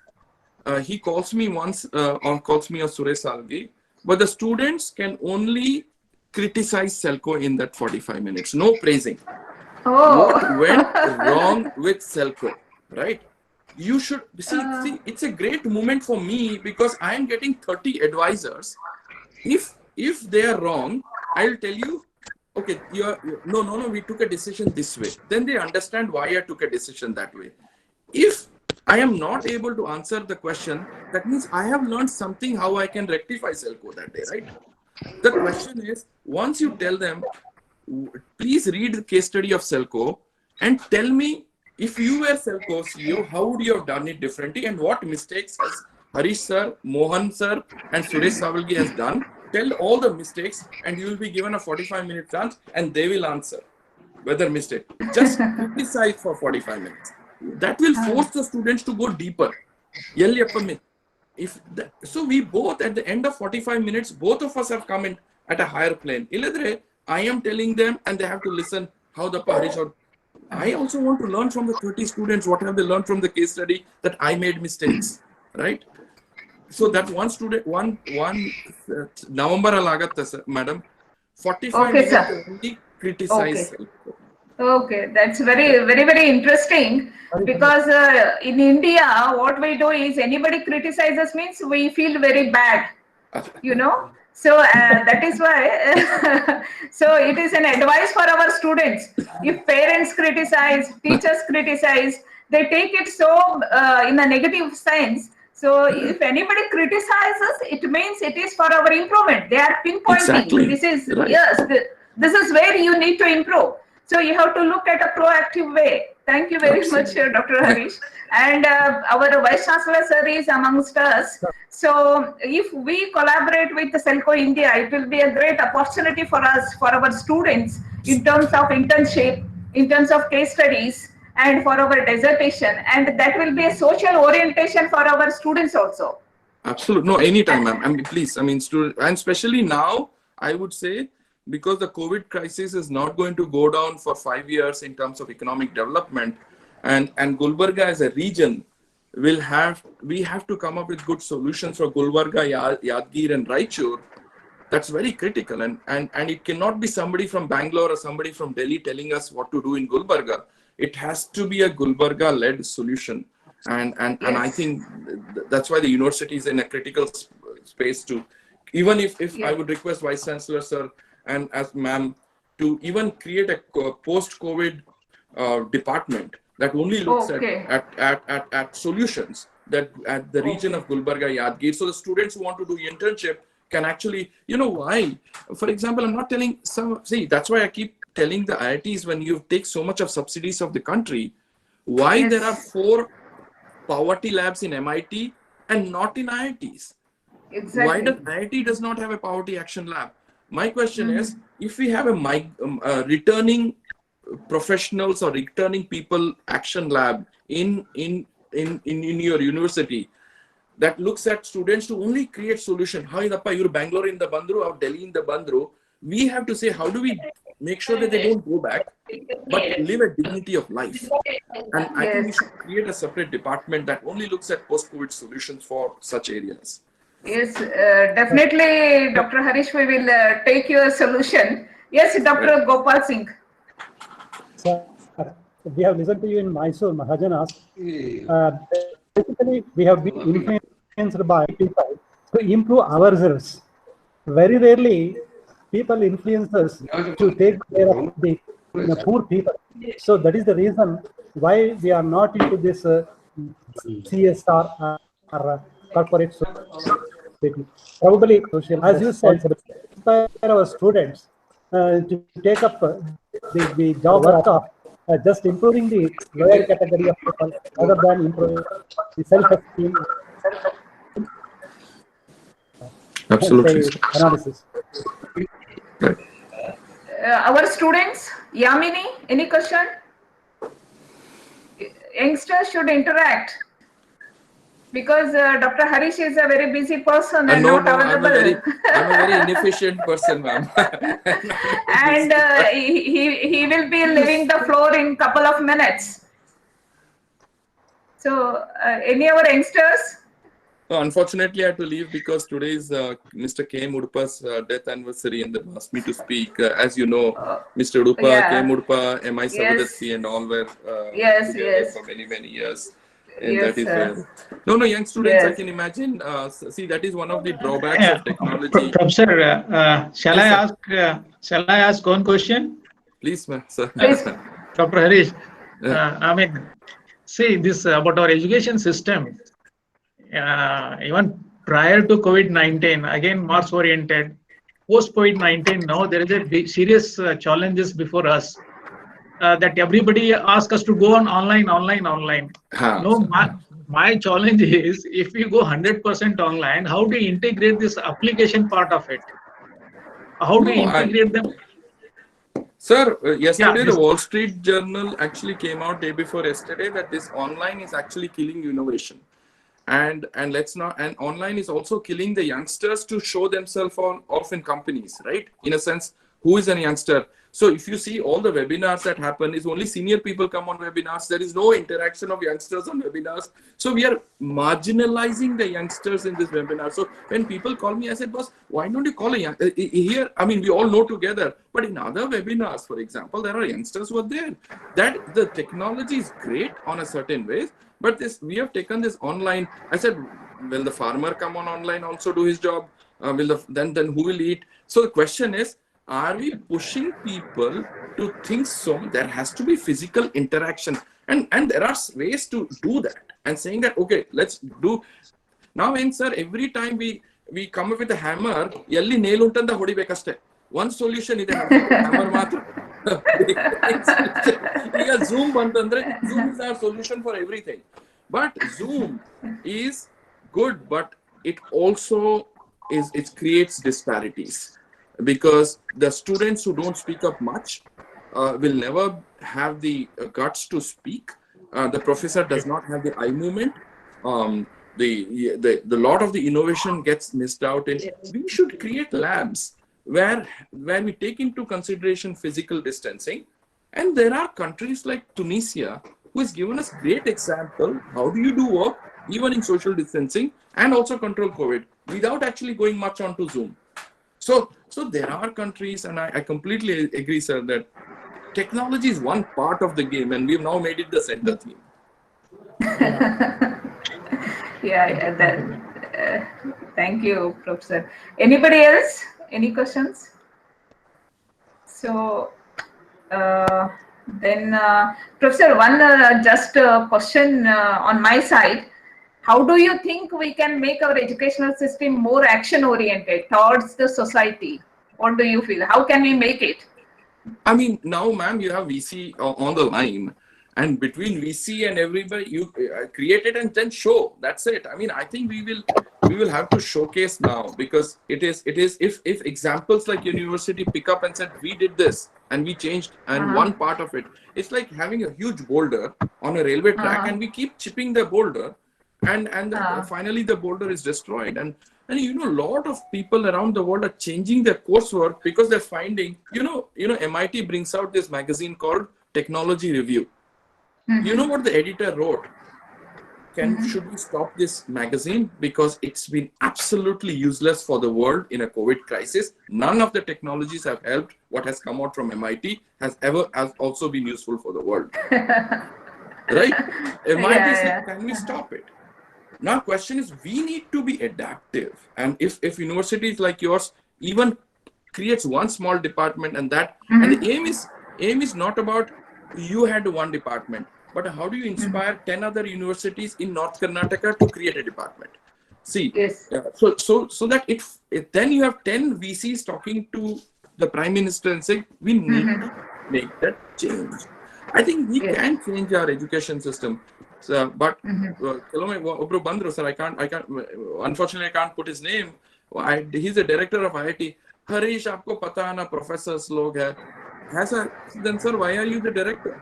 he calls me once, or calls me a Suresh Savalgi. But the students can only criticize Selco in that 45 minutes. No praising. What went wrong with Selco, right? You should see. It's a great moment for me because I am getting 30 advisors. If they are wrong, I'll tell you. Okay, no. We took a decision this way. Then they understand why I took a decision that way. If I am not able to answer the question, that means I have learned something how I can rectify Selco that day, right? The question is, once you tell them, please read the case study of Selco and tell me, if you were Selco CEO, how would you have done it differently and what mistakes has Harish sir, Mohan sir and Suresh Savalgi has done. Tell all the mistakes and you will be given a 45-minute chance and they will answer whether mistake. Just criticize for 45 minutes. That will force the students to go deeper. So we both, at the end of 45 minutes, both of us have come in at a higher plane. I am telling them and they have to listen how the Harish or I also want to learn from the 30 students what have they learned from the case study that I made mistakes, right? So that one student, November alagatta, madam, 45 minutes only criticize. Okay, that's very interesting because in India, what we do is anybody criticizes means we feel very bad, So that is why, so it is an advice for our students. If parents criticize, teachers criticize, they take it so in a negative sense. So if anybody criticizes, it means it is for our improvement. They are pinpointing. This is this is where you need to improve. So you have to look at a proactive way. Thank you very much, Dr. Harish. And our Vice Chancellor sir is amongst us. So if we collaborate with Selco India, it will be a great opportunity for us, for our students, in terms of internship, in terms of case studies, and for our dissertation. And that will be a social orientation for our students also. Absolutely. No, anytime, ma'am. I mean, please. I mean, and especially now, I would say, because the COVID crisis is not going to go down for 5 years in terms of economic development, and Gulbarga as a region we have to come up with good solutions for Gulbarga, Yadgir and Raichur. That's very critical, and it cannot be somebody from Bangalore or somebody from Delhi telling us what to do in Gulbarga. It has to be a Gulbarga-led solution. And I think that's why the university is in a critical space to, even if I would request Vice Chancellor sir and as ma'am to even create a post-COVID department that only looks at solutions that at the region of Gulbarga Yadgir, so the students who want to do internship can actually, you know why? For example, I'm not telling that's why I keep telling the IITs, when you take so much of subsidies of the country, why there are 4 poverty labs in MIT and not in IITs? Exactly. Why does IIT does not have a poverty action lab? My question is, if we have a returning professionals or returning people action lab in your university that looks at students to only create solution. How you're Bangalore in the Bandru or Delhi in the Bandru? We have to say, how do we make sure that they don't go back, but live a dignity of life? And I think we should create a separate department that only looks at post-COVID solutions for such areas. Yes, definitely, Dr. Harish, we will take your solution. Yes, Dr. Gopal Singh. Sir, we have listened to you in Mysore, Mahajanas. Basically, we have been influenced by people to improve ourselves. Very rarely, people influence us to take care of the poor people. So that is the reason why we are not into this CSR or corporate society. Probably, as you said, inspire our students to take up the job work of just improving the lower category of people rather than improving the self-esteem. Absolutely. Analysis. Our students, Yamini, any question? Youngsters should interact, because Dr. Harish is a very busy person and not available. I'm a very inefficient person, ma'am. And he will be leaving the floor in couple of minutes. So, any of our youngsters? So unfortunately, I had to leave because today is Mr. K. Mudpa's death anniversary, and they asked me to speak. As you know, Mr. Udupa, K. Mudpa, M.I. Savadatti, and all were together for many, many years. And that is where... No, young students, I can imagine. See, that is one of the drawbacks of technology. Professor, shall I ask one question? Please, ma'am, sir. Please. Dr. Harish, I mean, see this about our education system. Even prior to COVID-19, again Mars oriented. Post COVID-19, now there is a big, serious challenges before us. That everybody asks us to go on online. No, my challenge is, if we go 100% online, how do you integrate this application part of it? How do you integrate them? Sir, yesterday the Wall Street Journal actually came out day before yesterday that this online is actually killing innovation. And online is also killing the youngsters to show themselves off in companies, right? In a sense, who is a youngster? So if you see all the webinars that happen, is only senior people come on webinars. There is no interaction of youngsters on webinars. So we are marginalizing the youngsters in this webinar. So when people call me, I said, boss, why don't you call a young here? I mean, we all know together, but in other webinars, for example, there are youngsters who are there. That the technology is great on a certain way, but we have taken this online. I said, will the farmer come on online also do his job? Then who will eat? So the question is, are we pushing people to think so? There has to be physical interaction, and there are ways to do that. And saying that, okay, let's do now. And sir, every time we come up with a hammer, yelli nail untanda hodi bekaste. One solution is hammer matra. Zoom bantandre, Zoom is our solution for everything. But Zoom is good, but it also creates disparities. Because the students who don't speak up much will never have the guts to speak. The professor does not have the eye movement. The lot of the innovation gets missed out. And we should create labs where we take into consideration physical distancing. And there are countries like Tunisia who has given us great example. How do you do work even in social distancing and also control COVID without actually going much onto Zoom? So there are countries, and I completely agree, sir, that technology is one part of the game, and we've now made it the center theme. Yeah, thank you, Professor. Anybody else? Any questions? So, then, Professor, one just question on my side. How do you think we can make our educational system more action-oriented towards the society? What do you feel? How can we make it? I mean, now, ma'am, you have VC on the line, and between VC and everybody, you create it and then show. That's it. I mean, I think we will have to showcase now, because it is if examples like university pick up and said we did this and we changed and one part of it, it's like having a huge boulder on a railway track and we keep chipping the boulder, and finally the boulder is destroyed. And you know, a lot of people around the world are changing their coursework because they're finding, you know, MIT brings out this magazine called Technology Review. You know what the editor wrote? Should we stop this magazine because it's been absolutely useless for the world in a COVID crisis? None of the technologies have helped. What has come out from MIT has also been useful for the world. Right? MIT said, can we stop it? Now, question is, we need to be adaptive. And if universities like yours even creates one small department, and that, and the aim is not about you had one department, but how do you inspire 10 other universities in North Karnataka to create a department? See, so that then you have 10 VCs talking to the Prime Minister and saying, we need to make that change. I think we can change our education system. So, but sir, I can't, unfortunately, I can't put his name. He's a director of IIT. Harish, aapko pata hai na, professors log hai sir. Then, sir, why are you the director?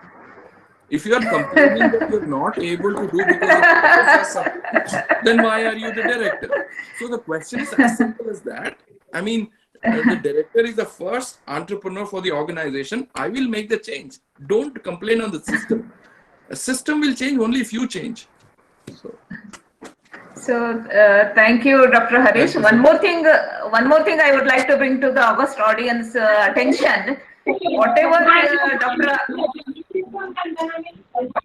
If you are complaining that you're not able to do because of professors, then why are you the director? So the question is as simple as that. I mean, the director is the first entrepreneur for the organization. I will make the change. Don't complain on the system. A system will change only if you change. So thank you, Dr. Harish. You, one more thing I would like to bring to the August audience attention. Whatever Dr.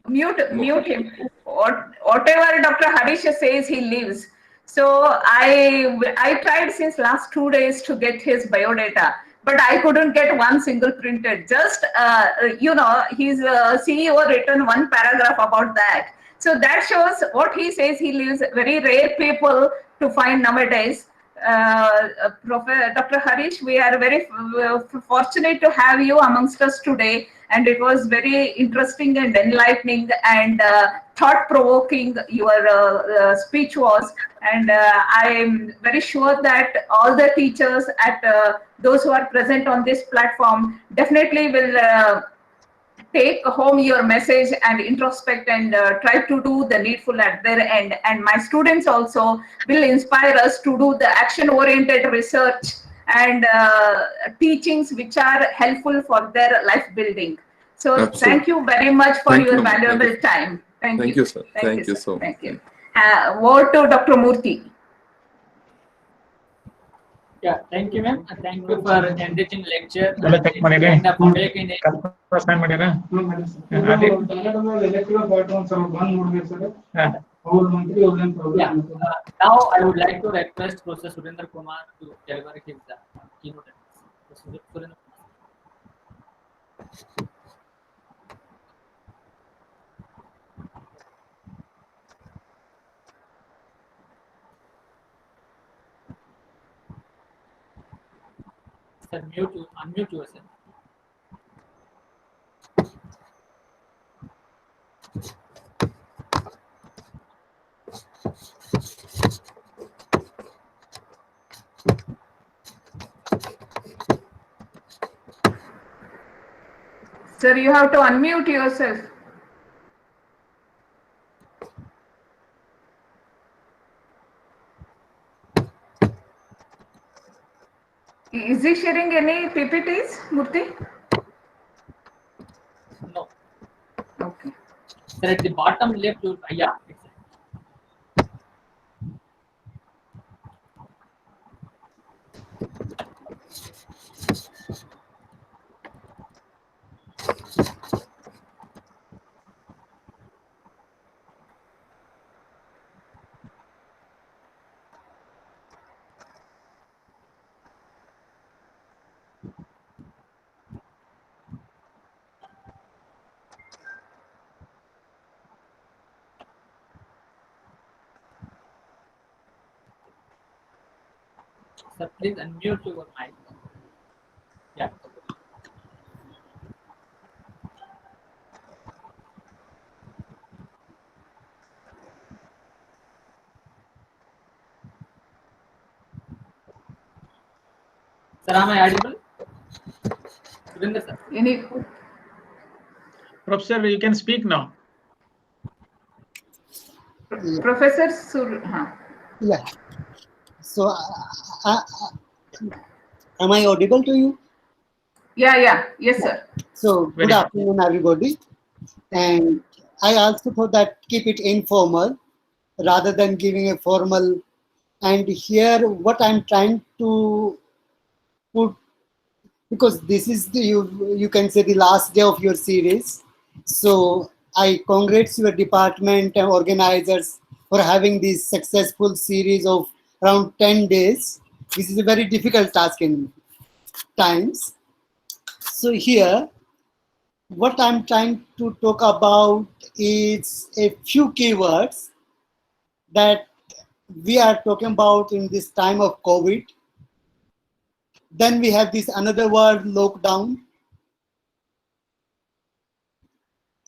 Mute him. Whatever Dr. Harish says, he lives. So I tried since last 2 days to get his biodata, but I couldn't get one single printed. Just you know, his CEO written one paragraph about that. So that shows what he says. He lives. Very rare people to find nowadays. Dr. Harish, we are very fortunate to have you amongst us today, and it was very interesting and enlightening and thought-provoking your speech was, and I am very sure that all the teachers at those who are present on this platform definitely will take home your message and introspect and try to do the needful at their end. And my students also will inspire us to do the action-oriented research and teachings which are helpful for their life building. So absolutely. Thank you very much for your valuable time. Thank you, sir. Thank you so much. Thank you. Word to Dr. Murthy. Yeah, thank you, ma'am. Thank you for enriching lecture. Now I would like to request Professor Surender Kumar to deliver his keynote address. Sir, unmute yourself. Sir, you have to unmute yourself. Is he sharing any PPTs, Murthy? No. Okay. Sir, at the bottom left, yeah. Sir, please unmute your mic. Yeah. Sir, am I audible? Surender, sir. Any Professor, you can speak now. Professor Yeah. So, am I audible to you? Yeah. Yes, sir. So, Very good good. afternoon, everybody. And I also thought that keep it informal rather than giving a formal. And here, what I'm trying to put, because this is the you can say the last day of your series. So, I congratulate your department and organizers for having this successful series of around 10 days. This is a very difficult task in times. So here, what I'm trying to talk about is a few keywords that we are talking about in this time of COVID. Then we have this another word, lockdown.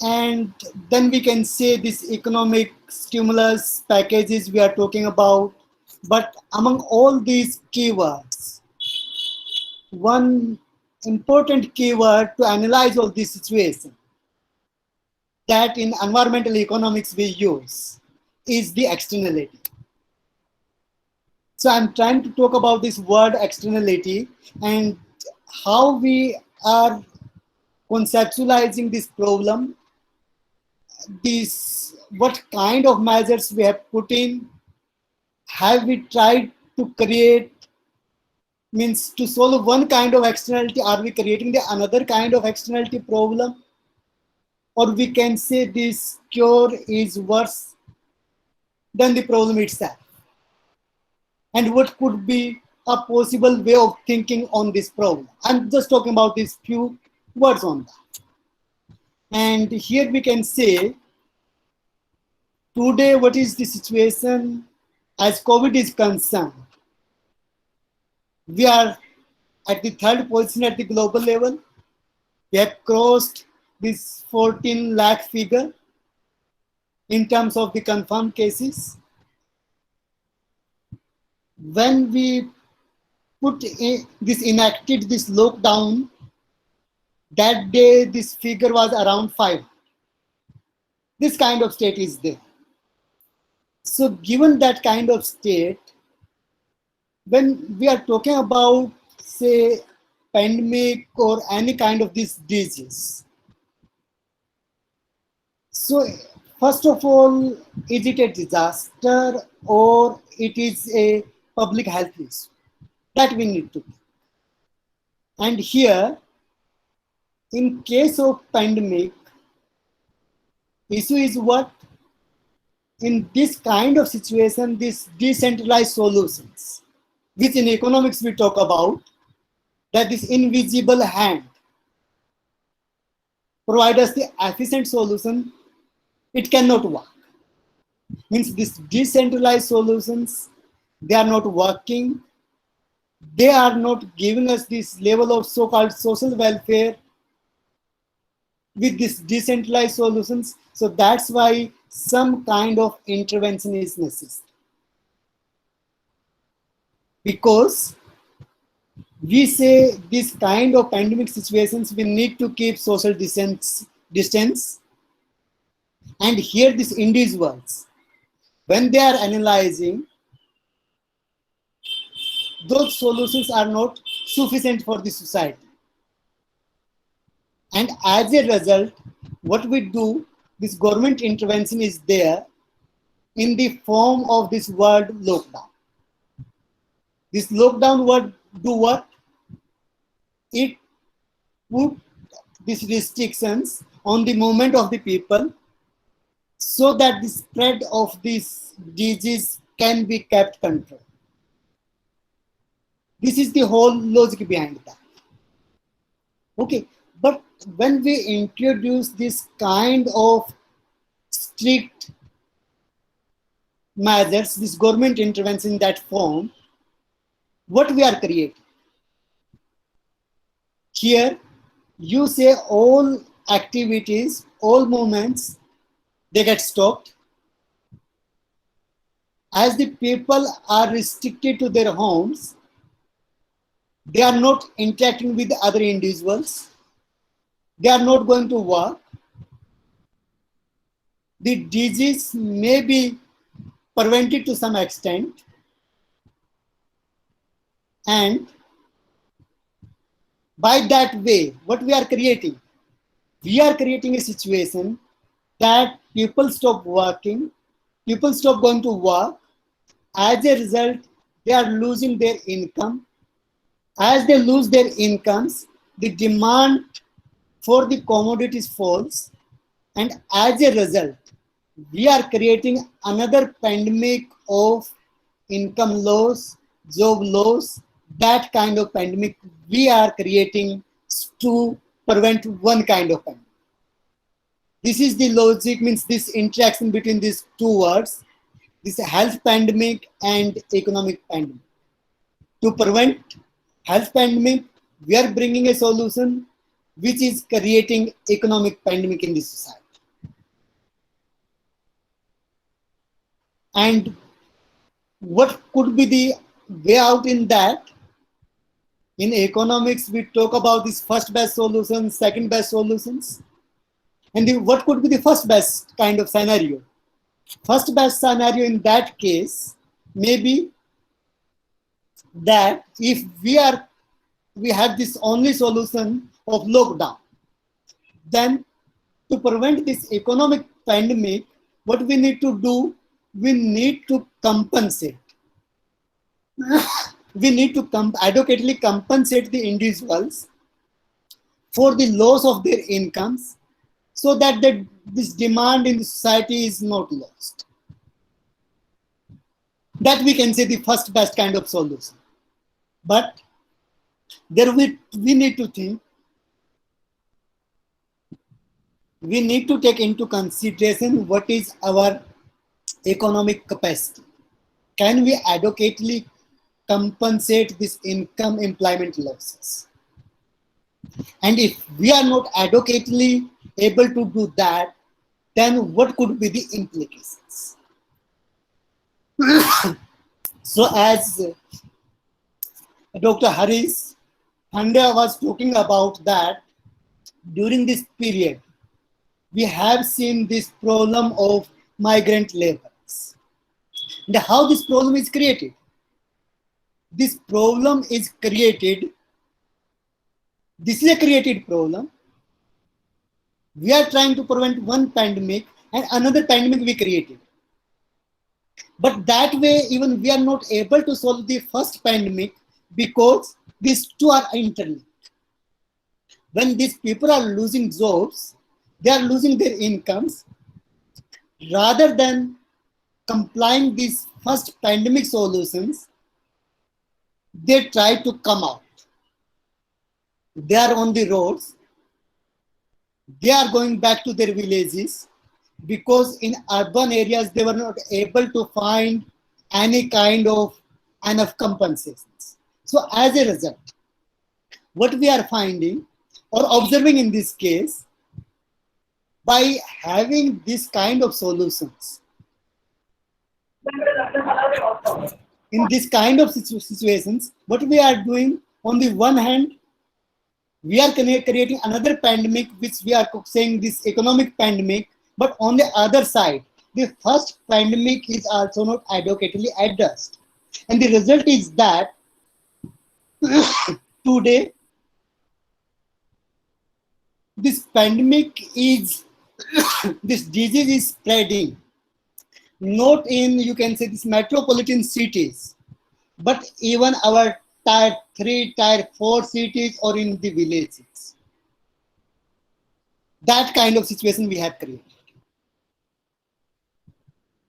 And then we can say this economic stimulus packages we are talking about. But among all these keywords, one important keyword to analyze all this situation that in environmental economics we use is the externality. So I'm trying to talk about this word externality and how we are conceptualizing this problem, what kind of measures we have put in, have we tried to create, means to solve one kind of externality, are we creating the another kind of externality problem? Or we can say this cure is worse than the problem itself. And what could be a possible way of thinking on this problem? I'm just talking about these few words on that. And here we can say, today what is the situation as COVID is concerned? We are at the third position at the global level. We have crossed this 14 lakh figure in terms of the confirmed cases. When we enacted this lockdown, that day this figure was around 5. This kind of state is there. So given that kind of state, when we are talking about, say, pandemic or any kind of this disease, so first of all, is it a disaster or it is a public health issue? That we need to. And here, in case of pandemic, issue is what? In this kind of situation, these decentralized solutions, which in economics we talk about, that this invisible hand provide us the efficient solution, it cannot work. Means these decentralized solutions, they are not working. They are not giving us this level of so-called social welfare with these decentralized solutions. So that's why some kind of intervention is necessary. Because we say this kind of pandemic situations, we need to keep social distance. And here these individuals, when they are analyzing, those solutions are not sufficient for the society. And as a result, what we do, this government intervention is there in the form of this word lockdown. This lockdown word do what? It put these restrictions on the movement of the people so that the spread of this disease can be kept controlled. This is the whole logic behind that. Okay, but when we introduce this kind of strict measures, this government intervention in that form, what we are creating. Here, you say all activities, all movements, they get stopped. As the people are restricted to their homes, they are not interacting with other individuals. They are not going to work. The disease may be prevented to some extent. And by that way, what we are creating? We are creating a situation that people stop working, people stop going to work. As a result, they are losing their income. As they lose their incomes, the demand for the commodities falls. And as a result, we are creating another pandemic of income loss, job loss. That kind of pandemic we are creating to prevent one kind of pandemic. This is the logic, means this interaction between these two words, this health pandemic and economic pandemic. To prevent health pandemic, we are bringing a solution which is creating economic pandemic in this society. And what could be the way out in that? In economics, we talk about this first best solutions, second best solutions. And what could be the first best kind of scenario? First best scenario in that case may be that if we have this only solution of lockdown, then to prevent this economic pandemic, what we need to do, we need to compensate. We need to adequately compensate the individuals for the loss of their incomes, so that this demand in the society is not lost. That we can say the first best kind of solution. But there we need to think, we need to take into consideration what is our economic capacity. Can we adequately compensate this income employment losses? And if we are not adequately able to do that, then what could be the implications? So as Dr. Harish Hande was talking about that, during this period, we have seen this problem of migrant laborers. And how this problem is created? This problem is created, this is a created problem. We are trying to prevent one pandemic and another pandemic we created. But that way, even we are not able to solve the first pandemic because these two are interlinked. When these people are losing jobs, they are losing their incomes. Rather than complying these first pandemic solutions, they try to come out. They are on the roads. They are going back to their villages because in urban areas they were not able to find any kind of enough compensations. So as a result, what we are finding or observing in this case, by having this kind of solutions, in this kind of situations, what we are doing, on the one hand, we are creating another pandemic, which we are saying this economic pandemic, but on the other side, the first pandemic is also not adequately addressed. And the result is that today, this pandemic is, this disease is spreading, not in, you can say, these metropolitan cities, but even our tier 3, tier 4 cities or in the villages. That kind of situation we have created.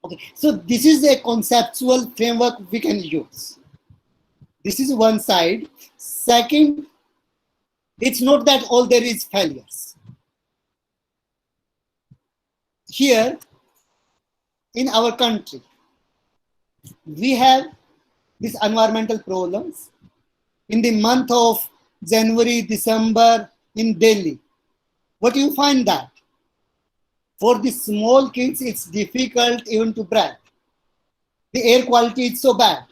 Okay, so this is a conceptual framework we can use. This is one side. Second, it's not that all there is failures. Here in our country, we have these environmental problems. In the month of January, December in Delhi, what do you find that? For the small kids, it's difficult even to breathe. The air quality is so bad.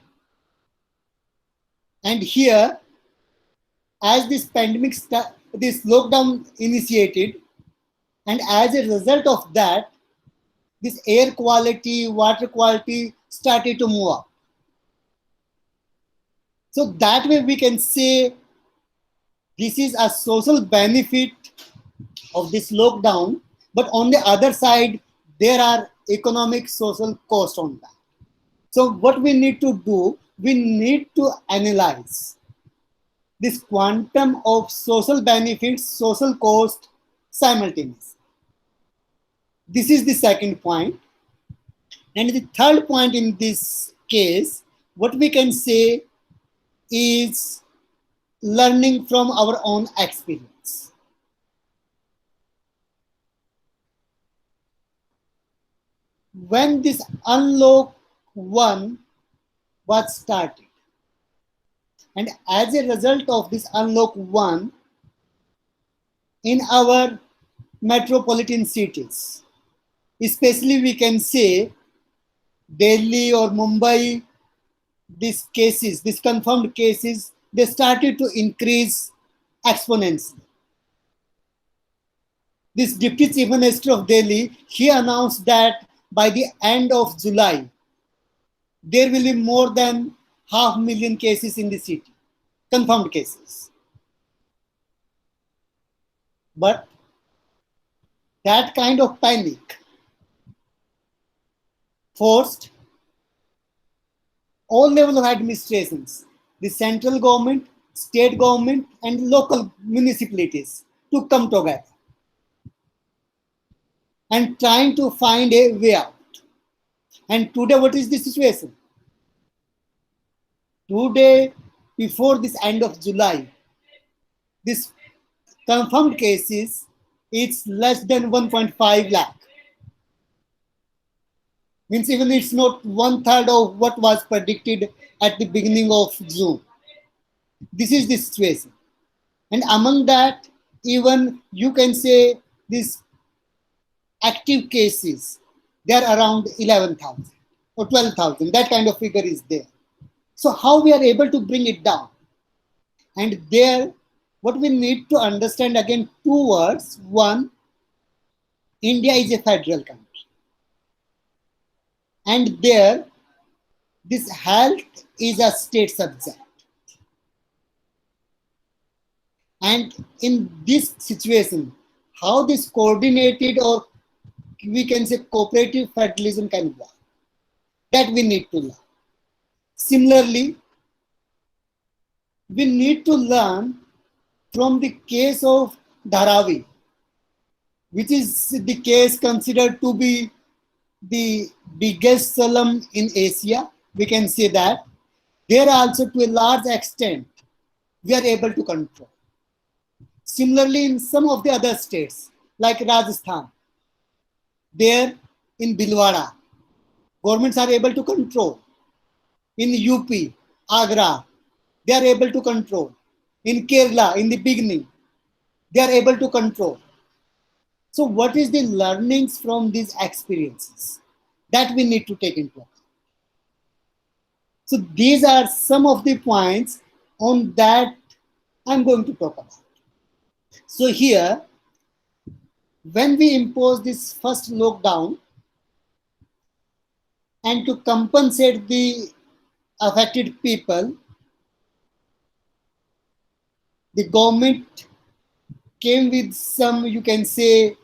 And here, as this pandemic, this lockdown initiated, and as a result of that, this air quality, water quality started to move up. So that way we can say this is a social benefit of this lockdown, but on the other side, there are economic social costs on that. So what we need to do, we need to analyze this quantum of social benefits, social cost simultaneously. This is the second point. And the third point in this case, what we can say is learning from our own experience. When this unlock 1 was started, and as a result of this unlock 1, in our metropolitan cities, especially we can say Delhi or Mumbai, these cases, these confirmed cases, they started to increase exponentially. This Deputy Chief Minister of Delhi, he announced that by the end of July, there will be more than 500,000 cases in the city, confirmed cases. But that kind of panic forced all levels of administrations, the central government, state government, and local municipalities to come together and trying to find a way out. And today, what is the situation? Today, before this end of July, this confirmed cases, it's less than 1.5 lakh. Means even it's not 1/3 of what was predicted at the beginning of June. This is the situation. And among that, even you can say these active cases, they are around 11,000 or 12,000. That kind of figure is there. So how we are able to bring it down? And there, what we need to understand again, two words. One, India is a federal country. And there, this health is a state subject. And in this situation, how this coordinated or we can say cooperative federalism can work, that we need to learn. Similarly, we need to learn from the case of Dharavi, which is the case considered to be the biggest slum in Asia. We can say that. There also, to a large extent, we are able to control. Similarly, in some of the other states, like Rajasthan, there in Bhilwara, governments are able to control. In UP, Agra, they are able to control. In Kerala, in the beginning, they are able to control. So what is the learnings from these experiences that we need to take into account? So these are some of the points on that I'm going to talk about. So here, when we impose this first lockdown and to compensate the affected people, the government came with some, you can say,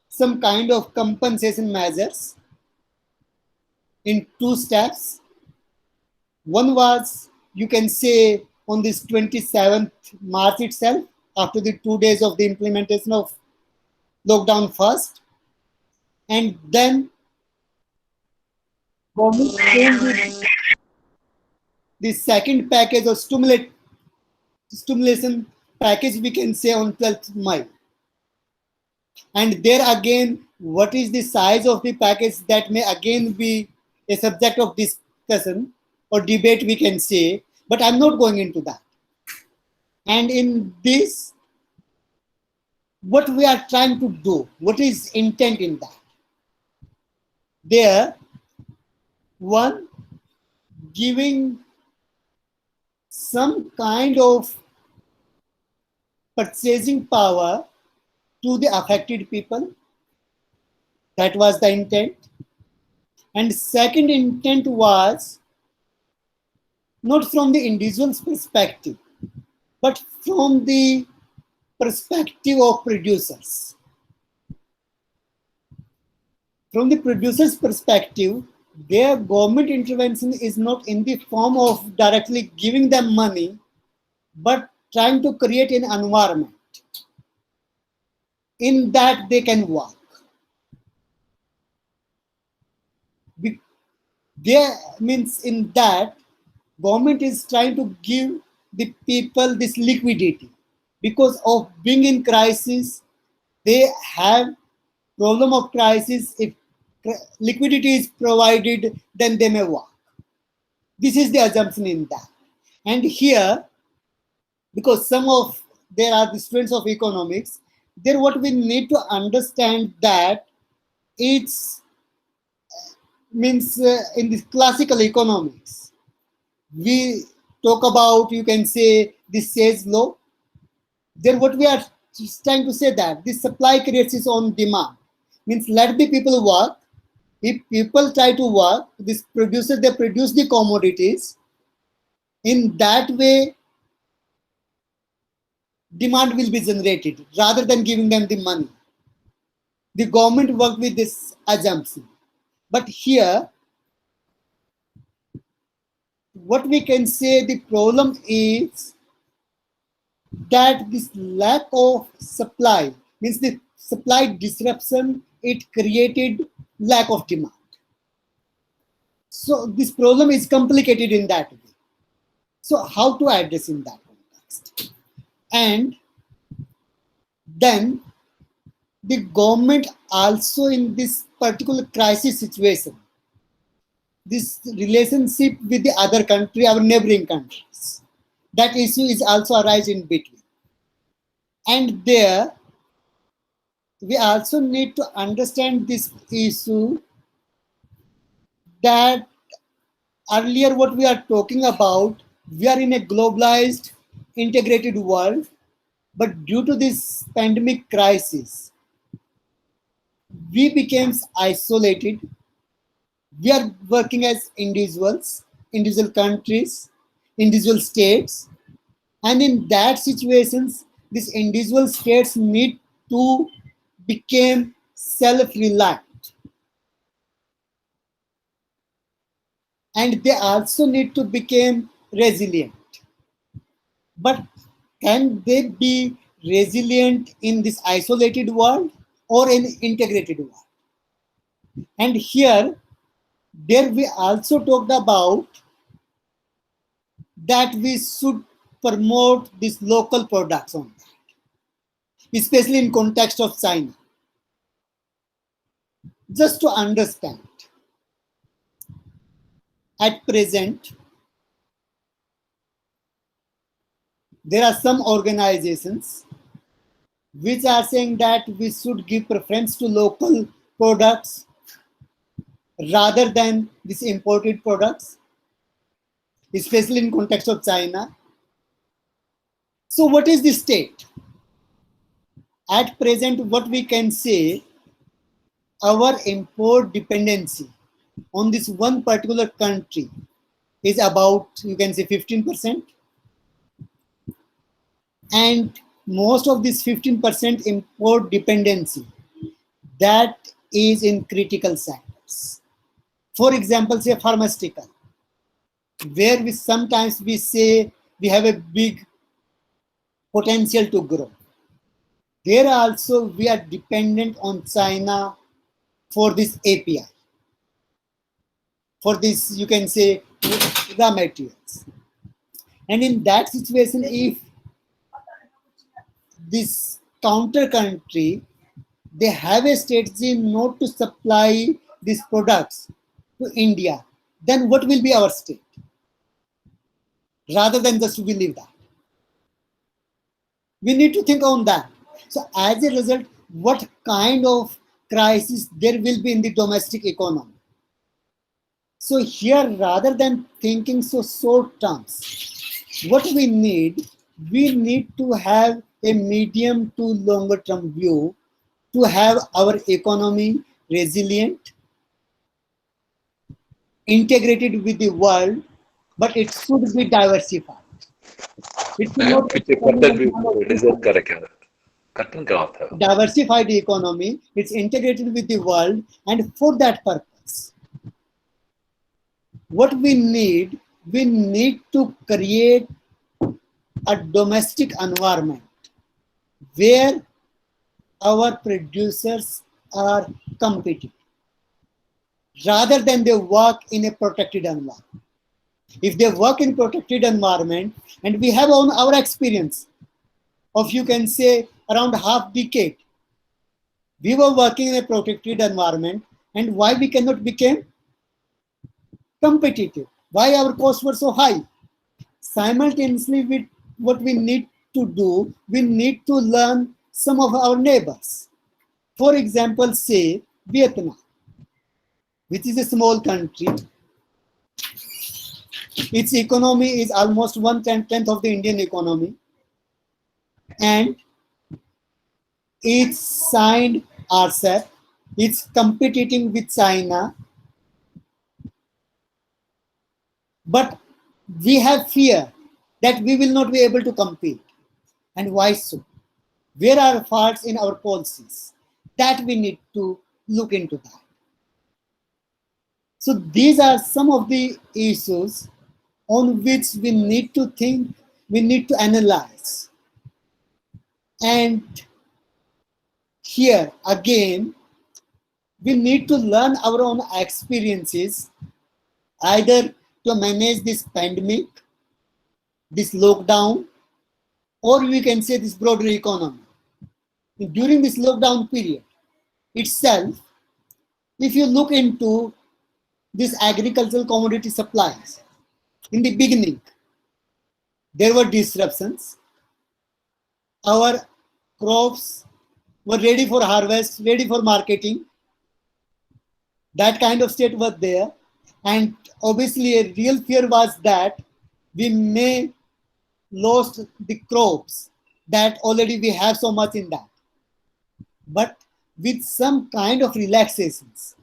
some kind of compensation measures in 2 steps. One was, you can say, on this 27th March itself, after the 2 days of the implementation of lockdown first. And then government came with the second package of stimulation package, we can say, on 12th May. And there again, what is the size of the package, that may again be a subject of discussion or debate, we can say, but I'm not going into that. And in this, what we are trying to do, what is intent in that? There, one, giving some kind of purchasing power to the affected people. That was the intent. And second intent was not from the individual's perspective, but from the perspective of producers. From the producer's perspective, their government intervention is not in the form of directly giving them money, but trying to create an environment in that they can work. There means in that government is trying to give the people this liquidity. Because of being in crisis, they have problem of crisis. If liquidity is provided, then they may work. This is the assumption in that. And here, because there are the students of economics, there what we need to understand that it's means in the classical economics, we talk about, you can say, the Say's law. There what we are trying to say that this supply creates its own demand. Means let the people work. If people try to work, this producer, they produce the commodities. In that way, demand will be generated rather than giving them the money. The government worked with this assumption. But here, what we can say the problem is that this lack of supply, means the supply disruption, it created lack of demand. So this problem is complicated in that way. So how to address in that context? And then the government also in this particular crisis situation, this relationship with the other country, our neighboring countries, that issue is also arise in between. And there, we also need to understand this issue that earlier what we are talking about, we are in a globalized, integrated world, but due to this pandemic crisis, we became isolated. We are working as individuals, individual countries, individual states. And in that situations, these individual states need to become self-reliant. And they also need to become resilient. But can they be resilient in this isolated world or in integrated world? And here, there we also talked about that we should promote these local products on that, especially in context of China. Just to understand, at present, there are some organizations which are saying that we should give preference to local products rather than these imported products, especially in context of China. So what is the state? At present, what we can say, our import dependency on this one particular country is about, you can say, 15%. And most of this 15% import dependency, that is in critical sectors. For example, say pharmaceutical, where sometimes we say we have a big potential to grow. There also we are dependent on China for this API, for this, you can say, raw materials. And in that situation, if this counter country, they have a strategy not to supply these products to India, then what will be our state? rather than just to believe that. We need to think on that. So as a result, what kind of crisis there will be in the domestic economy? So here, rather than thinking so short terms, what we need to have a medium to longer term view to have our economy resilient, integrated with the world, but it should be diversified. It should not be diversified economy. It's integrated with the world, and for that purpose, what we need to create a domestic environment where our producers are competing rather than they work in a protected environment. If they work in protected environment, and we have on our experience of, you can say, around half decade, we were working in a protected environment, and why we cannot become competitive? Why our costs were so high? Simultaneously with what we need to do, we need to learn some of our neighbors. For example, say Vietnam, which is a small country. Its economy is almost 1/10 of the Indian economy, and it's signed RCEP. It's competing with China, but we have fear that we will not be able to compete. And why so? Where are faults in our policies? That we need to look into that. So these are some of the issues on which we need to think, we need to analyze. And here again, we need to learn our own experiences, either to manage this pandemic, this lockdown, or we can say this broader economy. During this lockdown period itself, if you look into this agricultural commodity supplies, in the beginning, there were disruptions. Our crops were ready for harvest, ready for marketing. That kind of state was there. And obviously a real fear was that we may lose the crops that already we have so much in that. But with some kind of relaxations,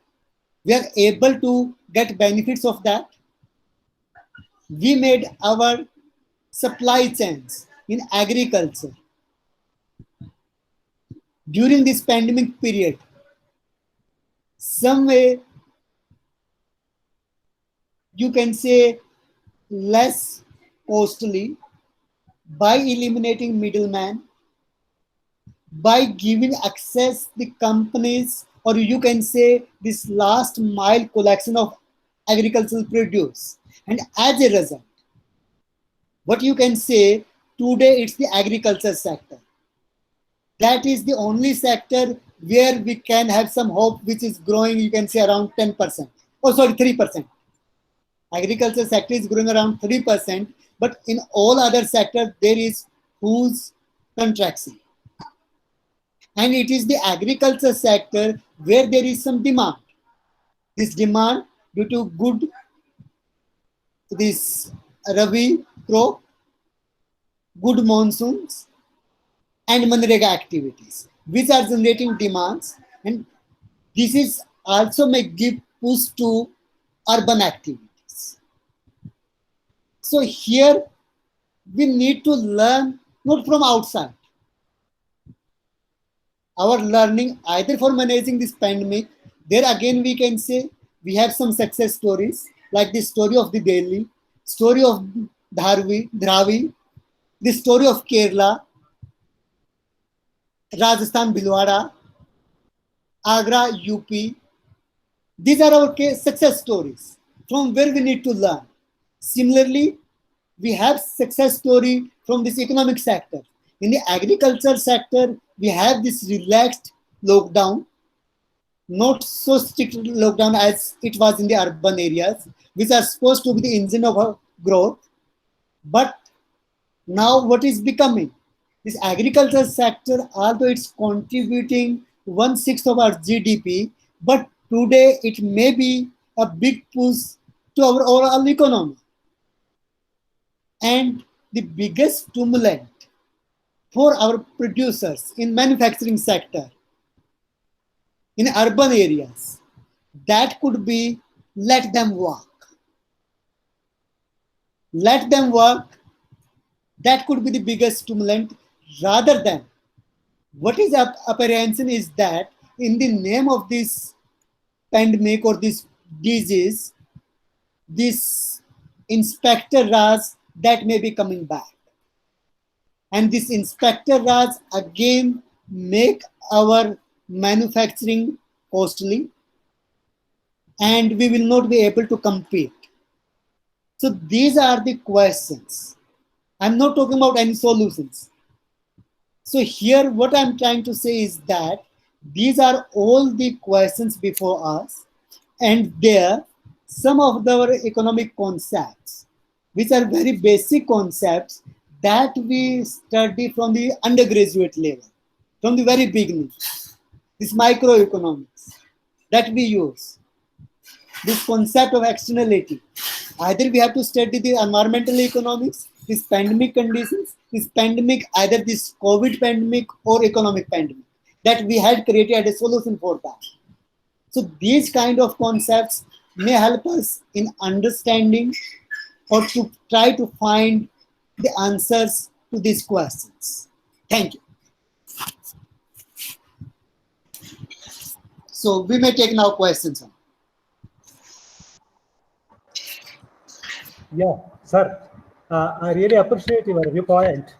we are able to get benefits of that. We made our supply chains in agriculture during this pandemic period some way, you can say, less costly by eliminating middlemen, by giving access the companies, or you can say this last mile collection of agricultural produce. And as a result, what you can say today, it's the agriculture sector. That is the only sector where we can have some hope, which is growing, you can say, around 10%. Oh, sorry, 3%. Agriculture sector is growing around 3%, but in all other sectors, there is whose contraction. And it is the agriculture sector where there is some demand. This demand due to good, this Rabi crop, good monsoons, and Manrega activities, which are generating demands. And this is also may give push to urban activities. So here we need to learn not from outside. Our learning either for managing this pandemic, there again we can say we have some success stories like the story of the Delhi, story of Dharavi, the story of Kerala, Rajasthan, Bhilwara, Agra, UP. These are our success stories from where we need to learn. Similarly, we have success story from this economic sector. In the agriculture sector, we have this relaxed lockdown, not so strict lockdown as it was in the urban areas, which are supposed to be the engine of our growth. But now what is becoming? This agriculture sector, although it's contributing 1/6 of our GDP, but today it may be a big push to our overall economy. And the biggest stimulant for our producers in manufacturing sector, in urban areas, that could be let them work. Let them work. That could be the biggest stimulant, rather than what is apprehension is that in the name of this pandemic or this disease, this Inspector Raj that may be coming back. And this Inspector Raj again make our manufacturing costly, and we will not be able to compete. So these are the questions. I'm not talking about any solutions. So here what I'm trying to say is that these are all the questions before us, and there some of our economic concepts, which are very basic concepts that we study from the undergraduate level, from the very beginning. This microeconomics that we use, this concept of externality. Either we have to study the environmental economics, this pandemic conditions, this pandemic, either this COVID pandemic or economic pandemic, that we had created a solution for that. So these kind of concepts may help us in understanding or to try to find the answers to these questions. Thank you. So we may take now questions. Yeah, sir. I really appreciate your viewpoint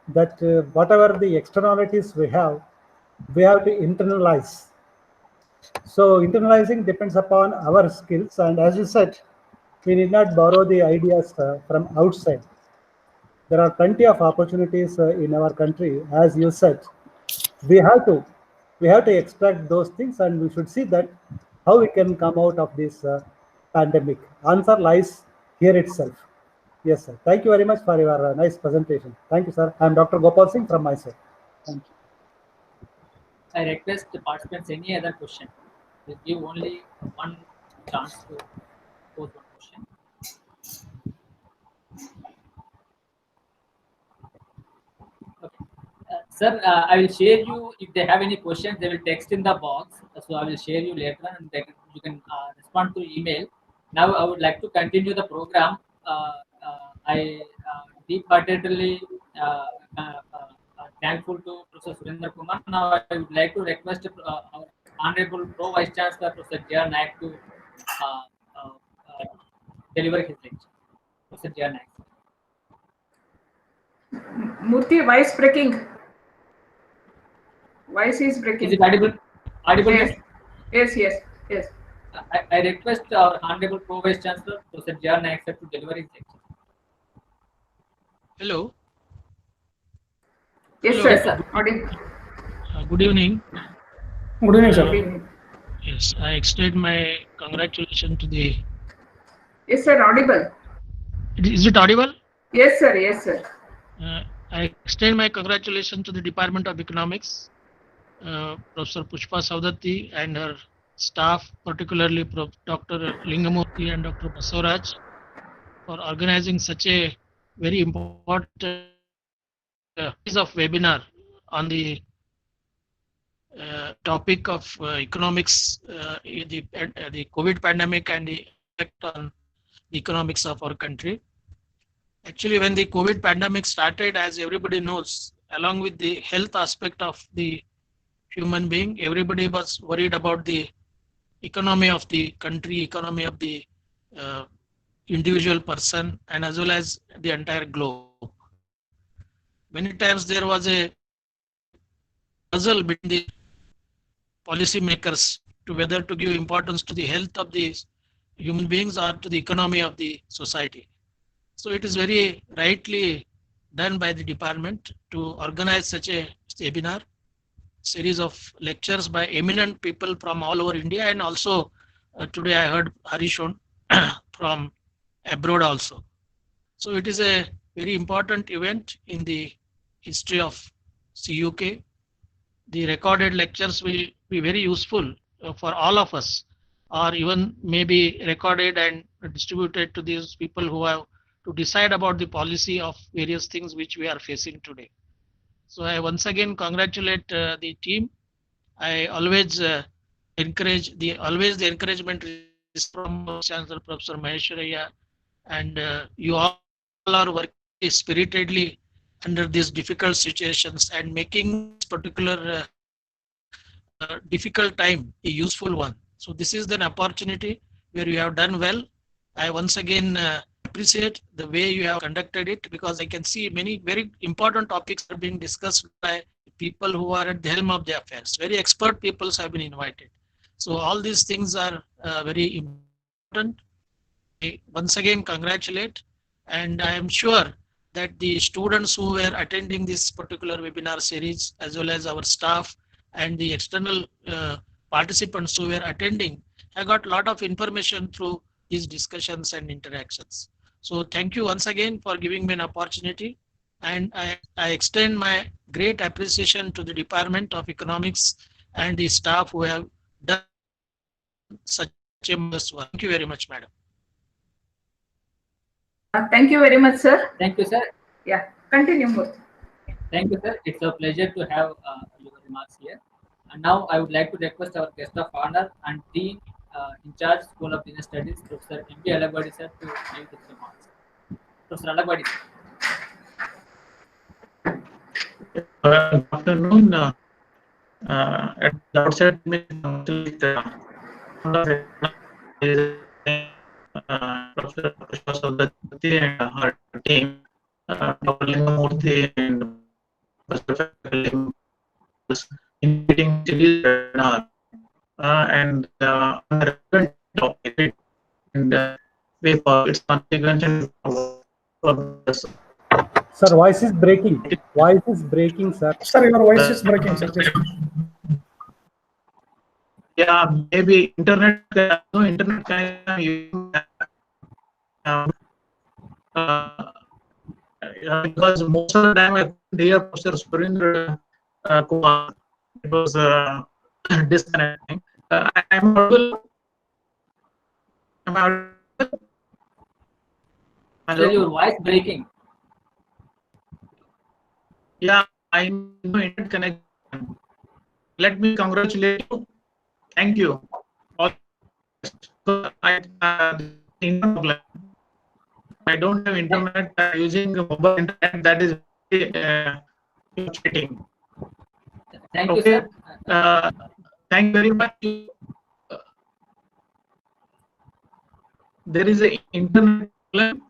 that whatever the externalities we have to internalize. So internalizing depends upon our skills, and as you said, we need not borrow the ideas from outside. There are plenty of opportunities in our country, as you said. We have to extract those things, and we should see that how we can come out of this pandemic. Answer lies here itself. Yes, sir. Thank you very much for your nice presentation. Thank you, sir. I am Dr. Gopal Singh from Mysore. Thank you. I request the participants any other question. We'll give only one chance to pose one question. Okay. Sir, I will share you, if they have any questions, they will text in the box. So I will share you later on, and you can respond to email. Now I would like to continue the program. I deep-heartedly thankful to Professor Surender Kumar. Now I would like to request our Honorable Pro Vice Chancellor Professor J.R. Naik to deliver his lecture. Professor J.R. Naik. Murthy, voice breaking. Voice is breaking. Is it audible? Audible? Yes. Yes. I request our Honorable Pro Vice Chancellor Professor J.R. Naik to deliver his lecture. Hello. Yes, Hello. sir. Good evening. Good evening, sir. Yes, I extend my congratulations to the. Yes, sir. Audible. Is it audible? Yes, sir. Yes, sir. I extend my congratulations to the Department of Economics, Professor Pushpa Saudati and her staff, particularly Dr. Lingamurthy and Dr. Basavaraj, for organizing such a very important series of webinar on the topic of economics, the COVID pandemic and the effect on the economics of our country. Actually, when the COVID pandemic started, as everybody knows, along with the health aspect of the human being, everybody was worried about the economy of the country, economy of the individual person, and as well as the entire globe. Many times there was a puzzle between the policymakers to whether to give importance to the health of the human beings or to the economy of the society. So it is very rightly done by the department to organize such a webinar, series of lectures by eminent people from all over India, and also today I heard Harish from abroad also. So it is a very important event in the history of CUK. The recorded lectures will be very useful for all of us, or even maybe recorded and distributed to these people who have to decide about the policy of various things which we are facing today. So I once again congratulate the team. I always encourage the encouragement is from Chancellor Professor Maheshwaraya, and you all are working spiritedly under these difficult situations and making this particular difficult time a useful one. So this is an opportunity where you have done well. I once again appreciate the way you have conducted it, because I can see many very important topics are being discussed by people who are at the helm of the affairs. Very expert people have been invited. So all these things are very important. I once again congratulate, and I am sure that the students who were attending this particular webinar series, as well as our staff and the external participants who were attending, have got a lot of information through these discussions and interactions. So thank you once again for giving me an opportunity, and I extend my great appreciation to the Department of Economics and the staff who have done such a marvelous work. Thank you very much, madam. Thank you very much, sir. Thank you, sir. Yeah, continue, Murthy. Thank you, sir. It's a pleasure to have your remarks here. And now I would like to request our guest of honor and Dean in charge, School of Business Studies, Professor M.B. Alagwadi, sir, to give his remarks. Professor Alagwadi, sir. Good afternoon. At the outset, Professor Saudati and her team, Dr. Lingamurthy and in meeting series webinar, and on a relevant topic and way for its consequences. Sir, voice is breaking. Voice is breaking, sir. Sir, your voice is breaking, sir. Just Yeah, maybe internet. No internet connection. Because most of the time I could hear Professor Surender Kumar. It was disconnecting. I'm audible. Am I audible? Sir, your voice breaking. Yeah, I know internet connection. Let me congratulate you. Thank you. I don't have internet using mobile internet. That is cheating. Thank you, sir. Thank you very much. There is an internet problem.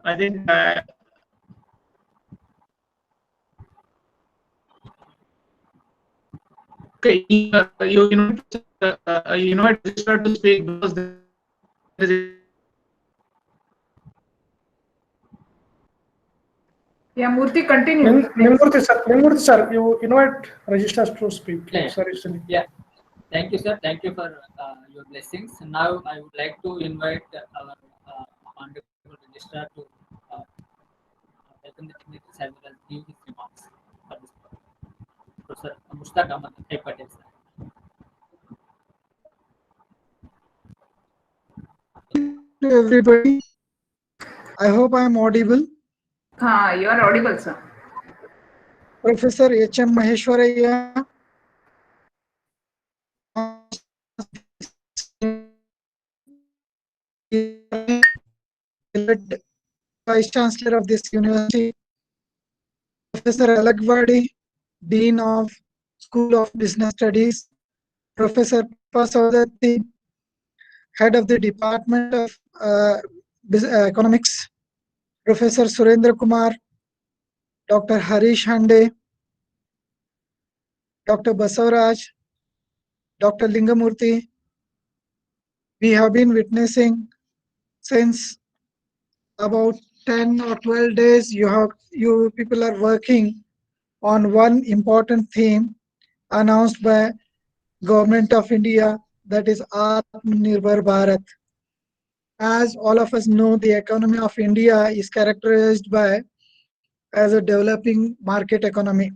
I think. Okay, you invite register to speak because there is Yeah, Murthy, continue. Lingamurthy, sir, you invite registers to speak. Yeah. Sorry, yeah. Thank you, sir. Thank you for your blessings. Now I would like to invite our honorable registrar to welcome the dignitaries as well as give his remarks for this program. Professor Mushtaq Ahmad Patel, sir. Everybody, I hope I am audible. You are audible, sir. Professor H.M. Maheshwaraya, Vice Chancellor of this university, Professor Alagwadi, Dean of School of Business Studies, Professor Saudati, Head of the Department of Economics, Professor Surender Kumar, Dr. Harish Hande, Dr. Basavaraj, Dr. Lingamurthy. We have been witnessing since about 10 or 12 days, you people are working on one important theme announced by Government of India, that is Atmanirbhar Bharat. As all of us know, the economy of India is characterized by as a developing market economy.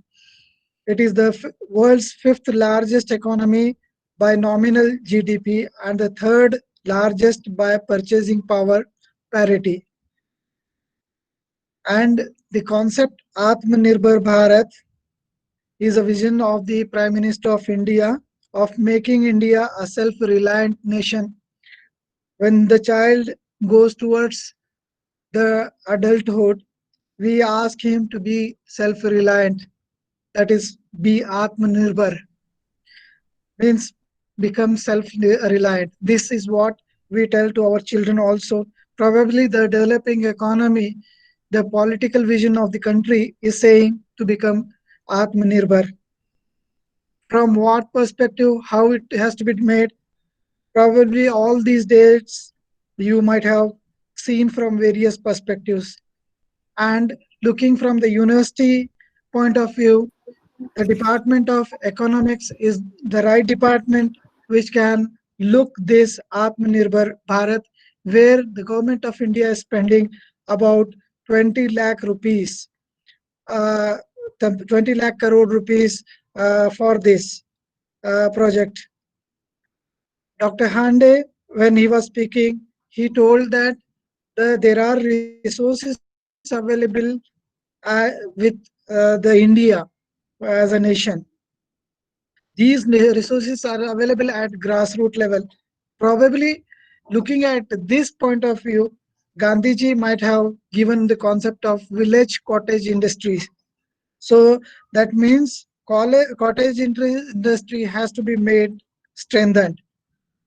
It is the world's fifth largest economy by nominal GDP and the third largest by purchasing power parity. And the concept Atmanirbhar Bharat is a vision of the Prime Minister of India of making India a self-reliant nation. When the child goes towards the adulthood, we ask him to be self-reliant. That is, be Atmanirbhar, means become self-reliant. This is what we tell to our children also. Probably the developing economy, the political vision of the country is saying to become Atmanirbhar. From what perspective, how it has to be made, probably all these dates you might have seen from various perspectives. And looking from the university point of view, the Department of Economics is the right department which can look this Atmanirbhar Bharat, where the government of India is spending about 20 lakh rupees, 20 lakh crore rupees for this project. Dr. Hande, when he was speaking, he told that there are resources available with the India as a nation. These resources are available at grassroots level. Probably looking at this point of view, Gandhiji might have given the concept of village cottage industries. So that means cottage industry has to be made strengthened.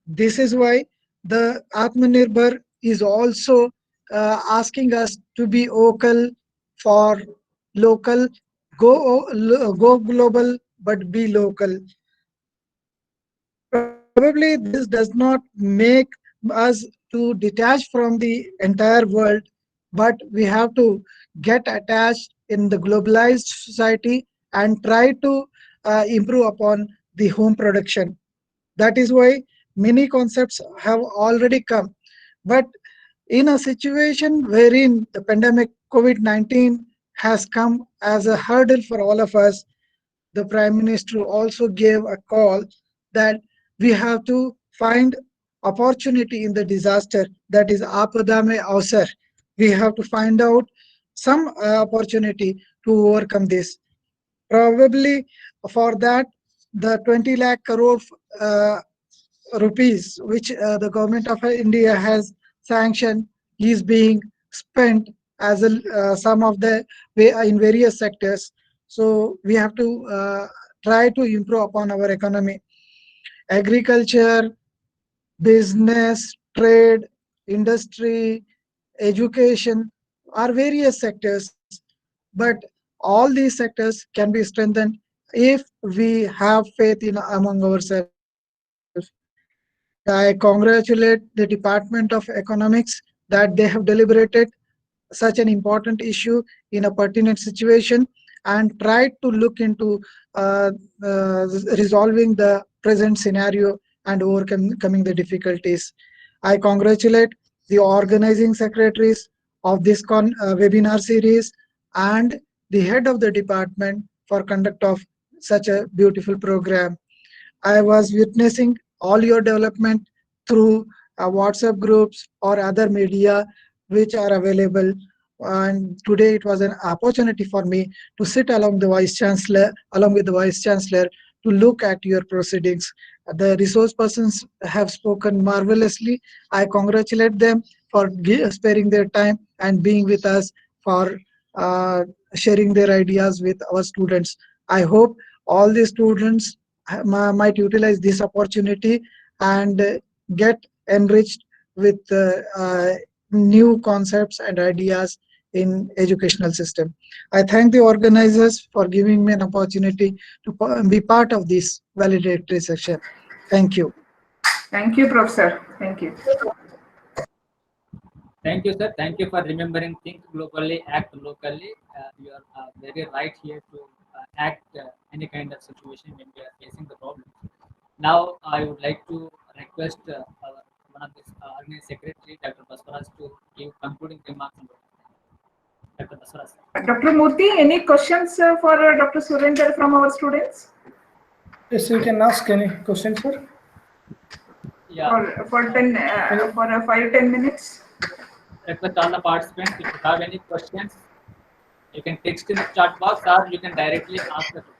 This is why the Atmanirbhar is also asking us to be vocal for local, go global, but be local. Probably this does not make us to detach from the entire world, but we have to get attached in the globalized society and try to improve upon the home production. That is why many concepts have already come. But in a situation wherein the pandemic COVID-19 has come as a hurdle for all of us, the Prime Minister also gave a call that we have to find opportunity in the disaster, that is Apadame Avsar. We have to find out some opportunity to overcome this. Probably for that, the 20 lakh crore rupees which the government of India has sanctioned is being spent as a some of the way in various sectors. So we have to try to improve upon our economy. Agriculture, business, trade, industry, education are various sectors, but all these sectors can be strengthened if we have faith in among ourselves. I congratulate the Department of Economics that they have deliberated such an important issue in a pertinent situation and tried to look into resolving the present scenario and overcoming the difficulties. I congratulate the organizing secretaries of this webinar series and the head of the department for conduct of such a beautiful program. I was witnessing all your development through WhatsApp groups or other media which are available. And today it was an opportunity for me to sit along with the Vice Chancellor to look at your proceedings. The resource persons have spoken marvelously. I congratulate them for sparing their time and being with us for sharing their ideas with our students. I hope all the students might utilize this opportunity and get enriched with new concepts and ideas in educational system. I thank the organizers for giving me an opportunity to be part of this valedictory session. Thank you. Thank you, Professor. Thank you. Thank you, sir. Thank you for remembering think globally, act locally. You are very right here to act any kind of situation when we are facing the problem. Now, I would like to request one of the Organizing Secretary, Dr. Baswaraj, to give concluding remarks. Dr. Baswaraj. Dr. Murthy, any questions for Dr. Surender from our students? Yes, you can ask any question, sir. Yeah. For 5-10 minutes. Request all the participants, if you have any questions, you can text in the chat box or you can directly ask the question.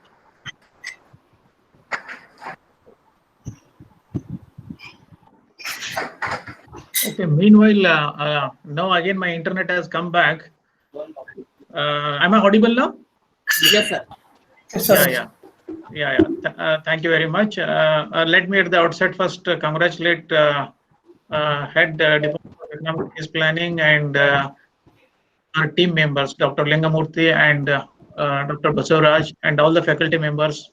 Okay, meanwhile, now again my internet has come back. Am I audible now? Yes, sir. Yes, sir. Yeah. Thank you very much. Let me at the outset first congratulate Head Department of Economic Planning and our team members, Dr. Lingamurthy and Dr. Baswaraj, and all the faculty members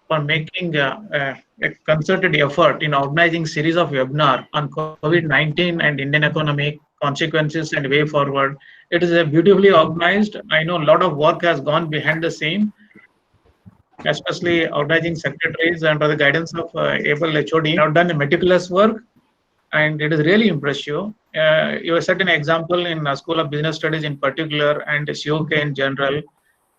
for making a concerted effort in organizing series of webinar on COVID-19 and Indian economic consequences and way forward. It is a beautifully organized. I know a lot of work has gone behind the scene, especially organizing secretaries under the guidance of able HOD. You have done a meticulous work, and it is really impressive. You have set an example in School of Business Studies in particular and COK in general,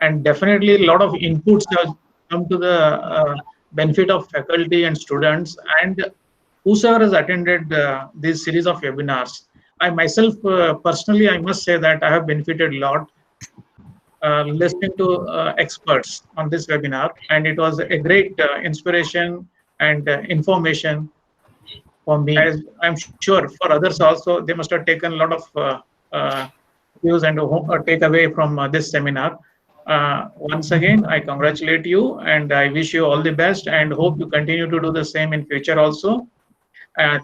and definitely a lot of inputs have come to the benefit of faculty and students and whosoever has attended this series of webinars. I myself personally, I must say that I have benefited a lot listening to experts on this webinar, and it was a great inspiration and information for me. As I'm sure for others also, they must have taken a lot of views and take away from this seminar. Once again, I congratulate you and I wish you all the best and hope you continue to do the same in future also.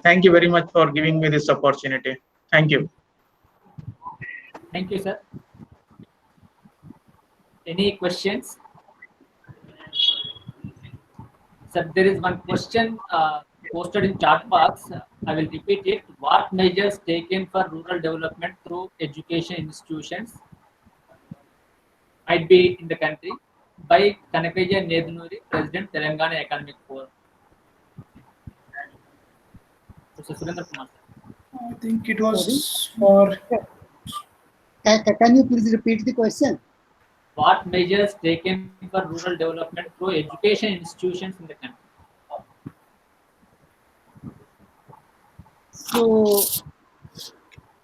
Thank you very much for giving me this opportunity. Thank you. Thank you, sir. Any questions? Sir, there is one question posted in chat box. I will repeat it. What measures taken for rural development through education institutions might be in the country by Kanakaja Nedunuri, President Telangana Economic Forum? Mr. Surender Kumar. I think it was for. Can you please repeat the question? What measures taken for rural development through education institutions in the country? So,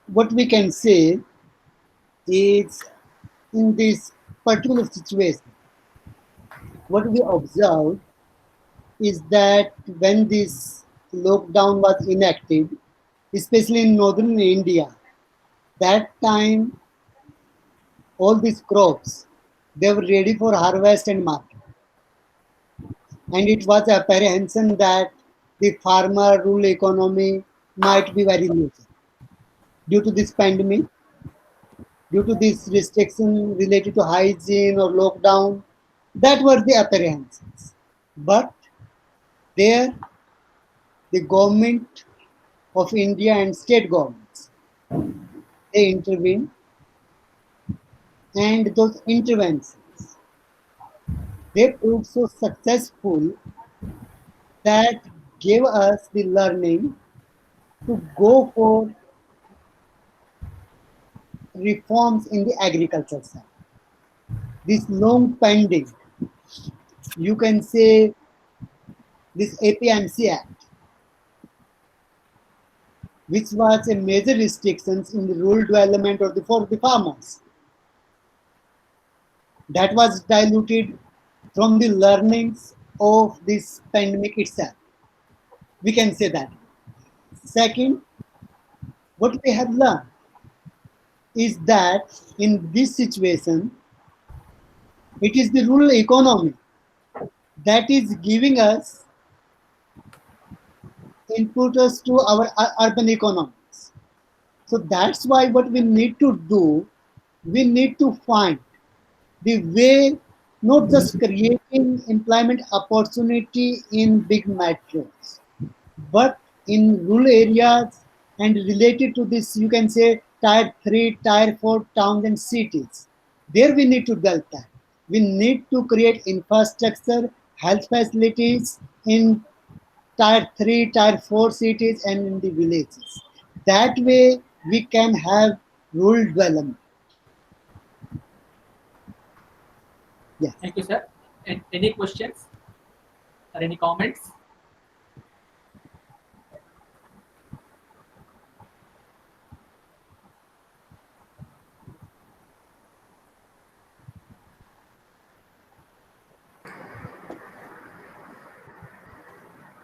what we can say is in this particular situation, what we observed is that when this lockdown was enacted, especially in northern India, that time all these crops, they were ready for harvest and market. And it was apprehension that the farmer rural economy might be very losing due to this pandemic, due to this restriction related to hygiene or lockdown. That were the apprehensions. But there, the government of India and state governments, they intervened, and those interventions, they proved so successful that gave us the learning to go for reforms in the agriculture side. This long pending, you can say, this APMC Act, which was a major restrictions in the rural development or for the farmers, that was diluted from the learnings of this pandemic itself. We can say that. Second, what we have learned is that in this situation, it is the rural economy that is giving us inputs to our urban economies. So that's why what we need to do, we need to find the way, not just creating employment opportunity in big metros, but in rural areas and related to this, you can say tier 3, tier 4 towns and cities. There we need to develop that. We need to create infrastructure, health facilities in tier 3, tier 4 cities and in the villages. That way we can have rural development. Yes. Thank you, sir. Any questions or any comments?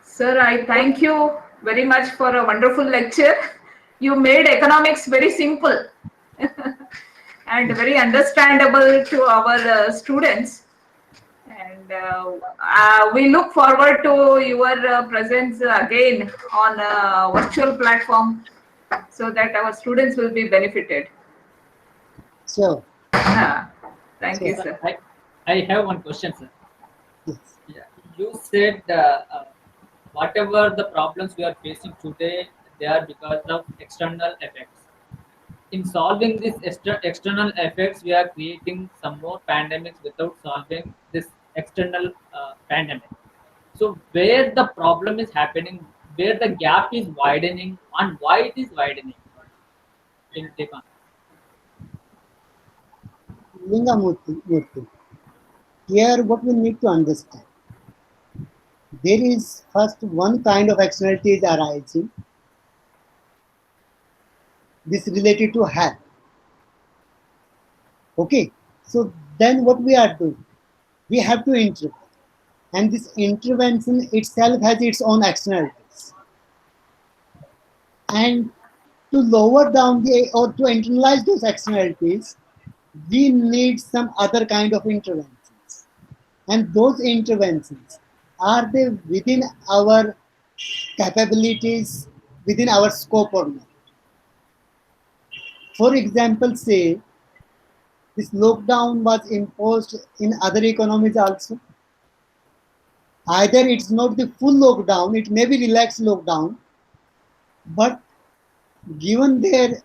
Sir, I thank you very much for a wonderful lecture. You made economics very simple and very understandable to our students. And we look forward to your presence again on a virtual platform so that our students will be benefited. Sure. Thank you, sir. I have one question, sir. Yes. Yeah. You said whatever the problems we are facing today, they are because of external effects. In solving these external effects, we are creating some more pandemics without solving this external pandemic. So where the problem is happening, where the gap is widening, and why it is widening? In Japan. Lingamurthy. Here, what we need to understand, there is first one kind of externality is arising. This related to health. Okay, so then what we are doing? We have to intervene, and this intervention itself has its own externalities. And to lower down or to internalize those externalities, we need some other kind of interventions. And those interventions, are they within our capabilities, within our scope or not? For example, say, this lockdown was imposed in other economies also. Either it's not the full lockdown, it may be relaxed lockdown, but given their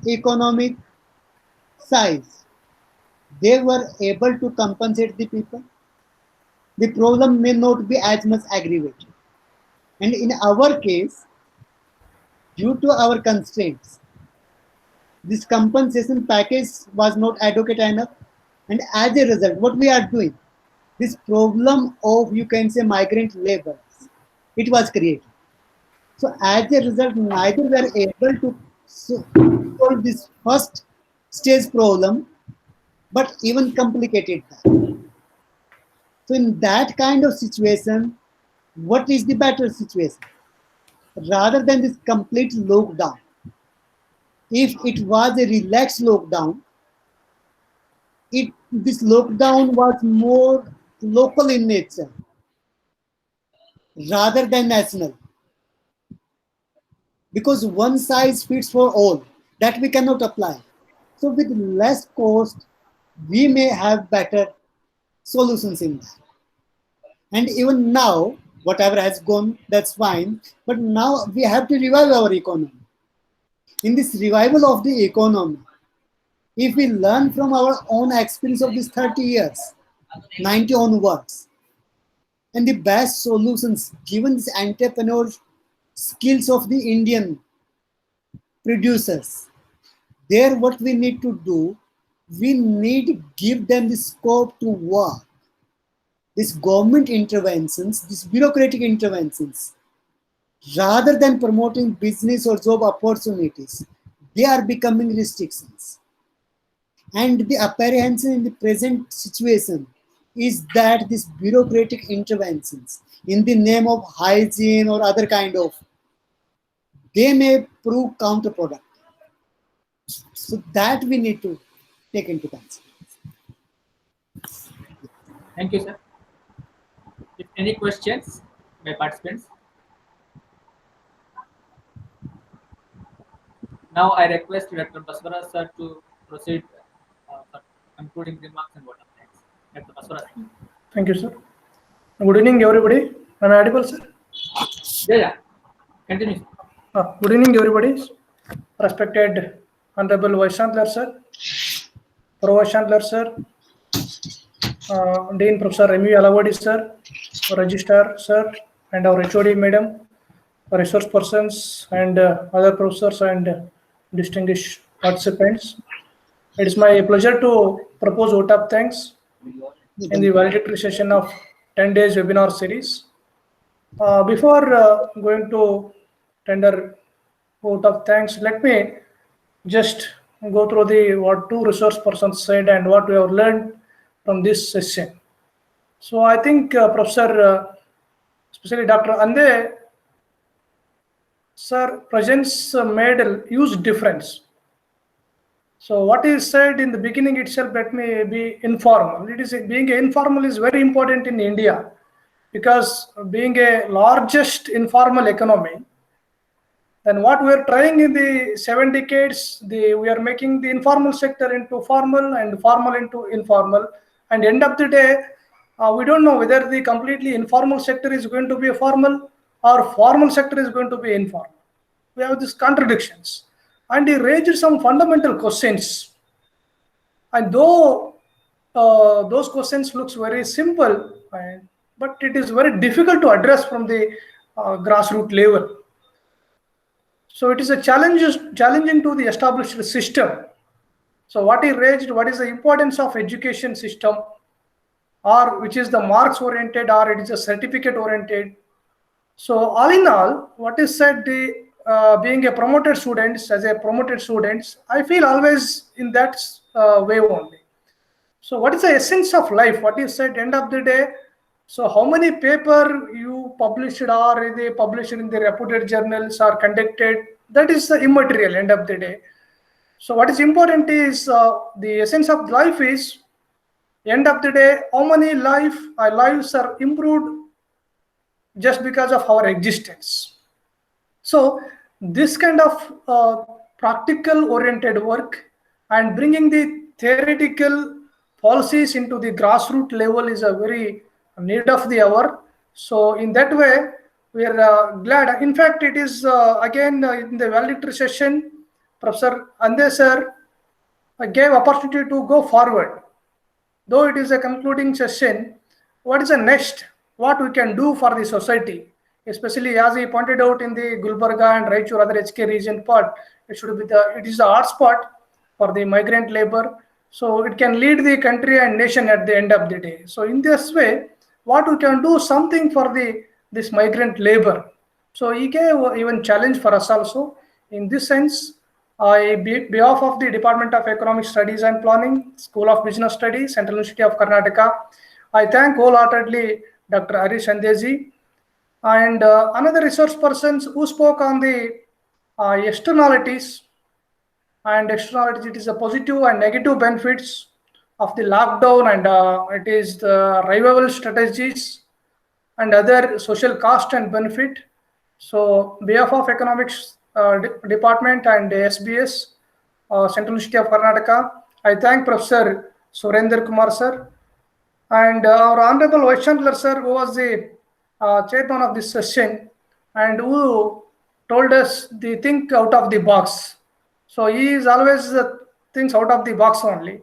economic size, they were able to compensate the people. The problem may not be as much aggravated. And in our case, due to our constraints, this compensation package was not adequate enough. And as a result, what we are doing, this problem of, you can say, migrant labor, it was created. So as a result, neither we are able to solve this first stage problem, but even complicated that. So in that kind of situation, what is the better situation? Rather than this complete lockdown, if it was a relaxed lockdown, this lockdown was more local in nature rather than national. Because one size fits for all, that we cannot apply. So with less cost, we may have better solutions in that. And even now, whatever has gone, that's fine. But now we have to revive our economy. In this revival of the economy, if we learn from our own experience of these 30 years, 90 onwards, and the best solutions given this entrepreneur skills of the Indian producers, there what we need to do, we need to give them the scope to work. These government interventions, these bureaucratic interventions, rather than promoting business or job opportunities, they are becoming restrictions. And the apprehension in the present situation is that these bureaucratic interventions in the name of hygiene or other kind of, they may prove counterproductive. So that we need to take into consideration. Thank you, sir. If any questions by participants? Now I request Dr. Baswara sir to proceed for concluding remarks and what next. Dr. Baswara. Thank you, sir. Good evening, everybody. Am I audible, sir? Yeah. Continue. Good evening, everybody. Respected Honorable Vice Chancellor, sir, Pro Vice Chancellor, sir, Dean Professor Awardee, sir, Registrar, sir, and our HOD, madam, resource persons, and other professors and distinguished participants. It is my pleasure to propose vote of thanks in the valedictory session of 10 days webinar series. Before going to tender vote of thanks, let me just go through the what two resource persons said and what we have learned from this session. So I think Professor, especially Dr. Hande, sir, presence made a huge difference. So what is said in the beginning itself, let me be informal. It is being informal is very important in India, because being a largest informal economy, then what we are trying in the 7 decades, we are making the informal sector into formal and formal into informal. And end of the day, we don't know whether the completely informal sector is going to be a formal or formal sector is going to be informal. We have these contradictions. And he raised some fundamental questions. And though those questions looks very simple, but it is very difficult to address from the grassroots level. So it is a challenging to the established system. So what he raised, what is the importance of education system, or which is the marks oriented, or it is a certificate oriented. So all in all, what is said, being a promoted students, as a promoted students, I feel always in that way only. So what is the essence of life? What is said end of the day? So how many paper you published, or they published in the reputed journals are conducted, that is the immaterial end of the day. So what is important is the essence of life is end of the day, how many lives are improved just because of our existence. So this kind of practical oriented work and bringing the theoretical policies into the grassroots level is a very need of the hour. So in that way, we are glad. In fact, it is again in the valedictory session, Professor Hande sir gave opportunity to go forward. Though it is a concluding session, what is the next? What we can do for the society? Especially as he pointed out in the Gulbarga and Raichur other HK region part, it is the hot spot for the migrant labor. So it can lead the country and nation at the end of the day. So in this way, what we can do something for this migrant labor. So he gave even challenge for us also. In this sense, behalf of the Department of Economic Studies and Planning, School of Business Studies, Central University of Karnataka, I thank wholeheartedly Dr. Harish Hande and another resource persons who spoke on the externalities. And externalities, it is a positive and negative benefits of the lockdown, and it is the revival strategies and other social cost and benefit. So behalf of Economics Department and SBS, Central University of Karnataka, I thank Professor Surender Kumar sir and our Honorable Vice Chancellor sir, who was the chairman of this session and who told us the think out of the box. So he is always thinks out of the box only.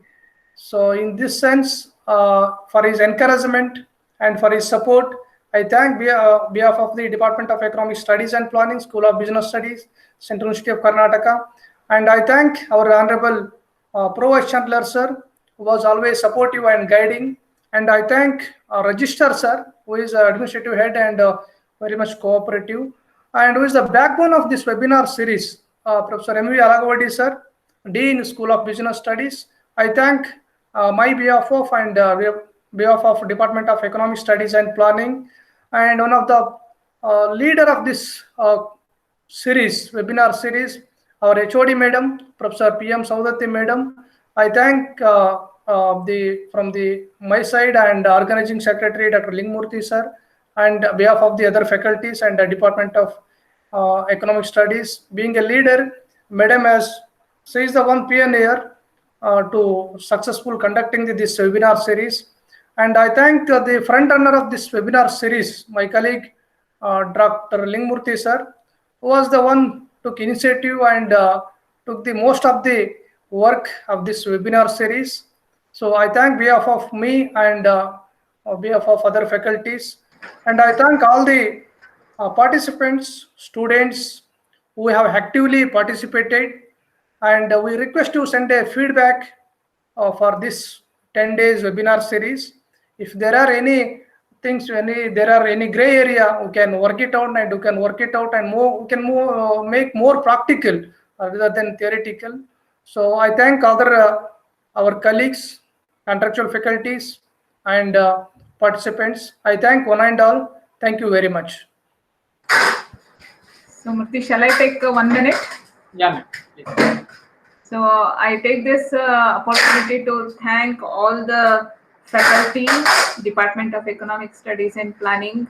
So in this sense, for his encouragement and for his support, I thank behalf of the Department of Economic Studies and Planning, School of Business Studies, Central University of Karnataka, and I thank our Honorable Pro Vice Chancellor sir, who was always supportive and guiding, and I thank Registrar sir, who is administrative head and very much cooperative, and who is the backbone of this webinar series, Professor M.V. Awardee sir, Dean, School of Business Studies. I thank my behalf of and behalf of Department of Economic Studies and Planning, and one of the leader of this webinar series, our HOD madam, Professor P.M. Saudati madam. I thank from my side and organizing secretary Dr. Lingamurthy sir, and behalf of the other faculties and the Department of Economic Studies. Being a leader, madam she is the one pioneer to successful conducting this webinar series. And I thank the front runner of this webinar series, my colleague Dr. Lingamurthy sir, who was the one took initiative and took the most of the work of this webinar series. So I thank behalf of me and behalf of other faculties, and I thank all the participants, students who have actively participated, and we request to send a feedback for this 10 days webinar series. If there are any things, there are any gray area, we can work it out, and we can work it out and we can make more practical rather than theoretical. So I thank our colleagues, contractual faculties, and participants. I thank one and all. Thank you very much. So Murthy, shall I take 1 minute? Yeah, ma'am. So I take this opportunity to thank all the faculty, Department of Economic Studies and Planning,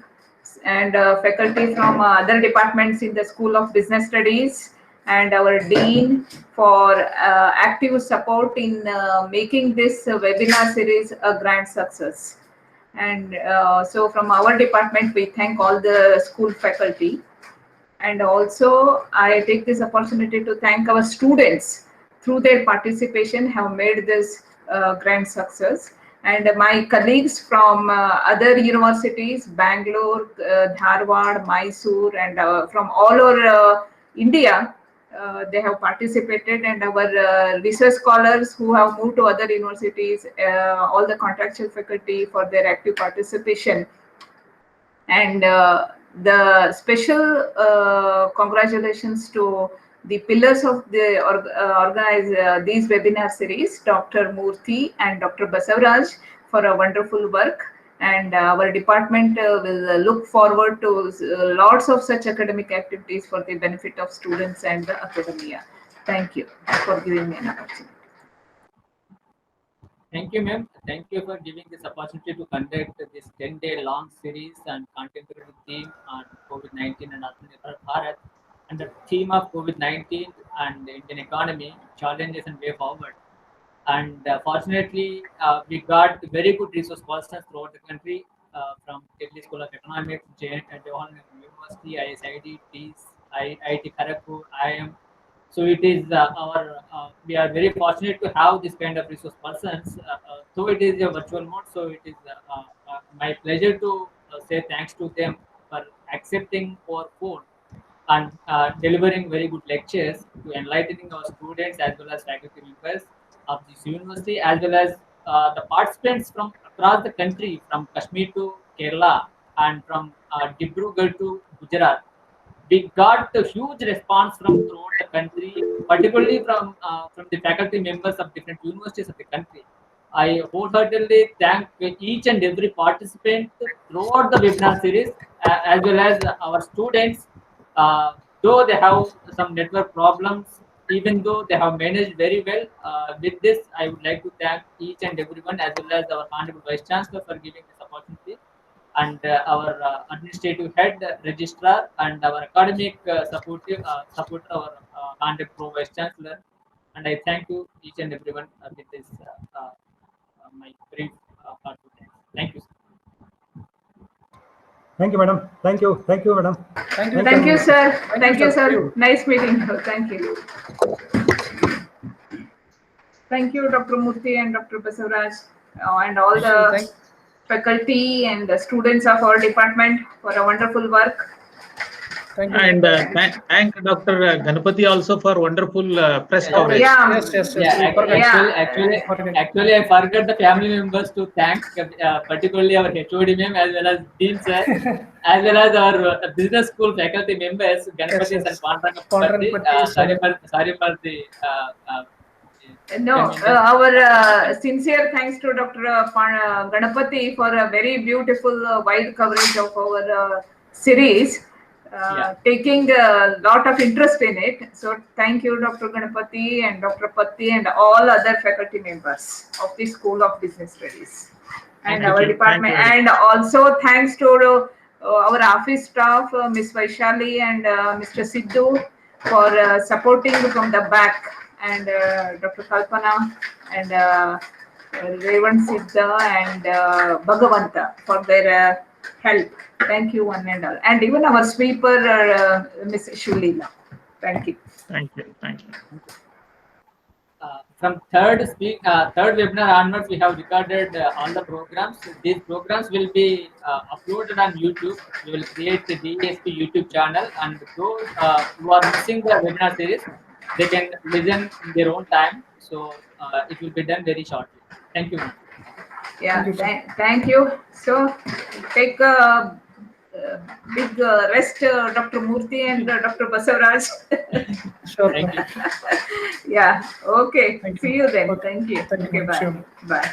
and faculty from other departments in the School of Business Studies, and our Dean for active support in making this webinar series a grand success. And so from our department, we thank all the school faculty. And also I take this opportunity to thank our students through their participation have made this grand success. And my colleagues from other universities, Bangalore, Dharwad, Mysore, and from all over India, they have participated, and our research scholars who have moved to other universities, all the contractual faculty for their active participation. And the special congratulations to the pillars of the organize these webinar series, Dr. Murthy and Dr. Basavaraj, for a wonderful work. And our department will look forward to lots of such academic activities for the benefit of students and the academia. Thank you for giving me an opportunity. Thank you, ma'am. Thank you for giving this opportunity to conduct this 10-day long series and contemporary theme on COVID-19 and Atmanirbhar Bharat, and the theme of COVID-19 and the Indian economy, challenges and way forward. And fortunately, we got very good resource persons throughout the country from Delhi School of Economics, Jawaharlal University, ISID, TEES, IIT Kharagpur, IIM. So it is we are very fortunate to have this kind of resource persons. Though it is a virtual mode, so it is my pleasure to say thanks to them for accepting our phone and delivering very good lectures to enlightening our students as well as faculty members of this university, as well as the participants from across the country, from Kashmir to Kerala and from Dibrugarh to Gujarat. We got a huge response from throughout the country, particularly from the faculty members of different universities of the country. I wholeheartedly thank each and every participant throughout the webinar series, as well as our students. Though they have some network problems, even though they have managed very well with this, I would like to thank each and everyone, as well as our Honorable Vice Chancellor for giving this opportunity, and our administrative head, registrar, and our academic supporter, our Hande Pro Vice Chancellor. And I thank you each and everyone with this my brief contribution. Thank you, sir. Thank you, madam. Thank you, madam. Thank you, sir. Thank you, sir. Nice meeting you. Thank you. Thank you, Dr. Murthy and Dr. Basavaraj, and all the faculty and the students of our department for a wonderful work. Thank you. And thank Dr. Ganapati also for wonderful press coverage. Yeah. Yes. Actually, I forgot the family members to thank, particularly our HOD ma'am, as well as Dean sir, as well as our business school faculty members, Ganapati and Pandranapati. Sorry for the. No, our sincere thanks to Dr. Ganapati for a very beautiful wide coverage of our series. Taking a lot of interest in it. So thank you, Dr. Ganapati and Dr. Patti and all other faculty members of the School of Business Studies and our department. And also thanks to our office staff, Ms. Vaishali and Mr. Sidhu, for supporting from the back, and Dr. Kalpana and Revan Siddha and Bhagavanta for their help. Thank you, one and all. And even our sweeper, Ms. Shulila. Thank you. Thank you. from third webinar onwards, we have recorded all the programs. These programs will be uploaded on YouTube. We will create the DESP YouTube channel, and those who are missing the webinar series, they can listen in their own time. So it will be done very shortly. Thank you. Yeah, thank you. So take a big rest, Dr. Murthy and Dr. Basavaraj. Sure. Thank you. Yeah, okay. Thank you. See you then. Okay. Thank you. Thank you, Okay, ma'am. bye. Sure. Bye.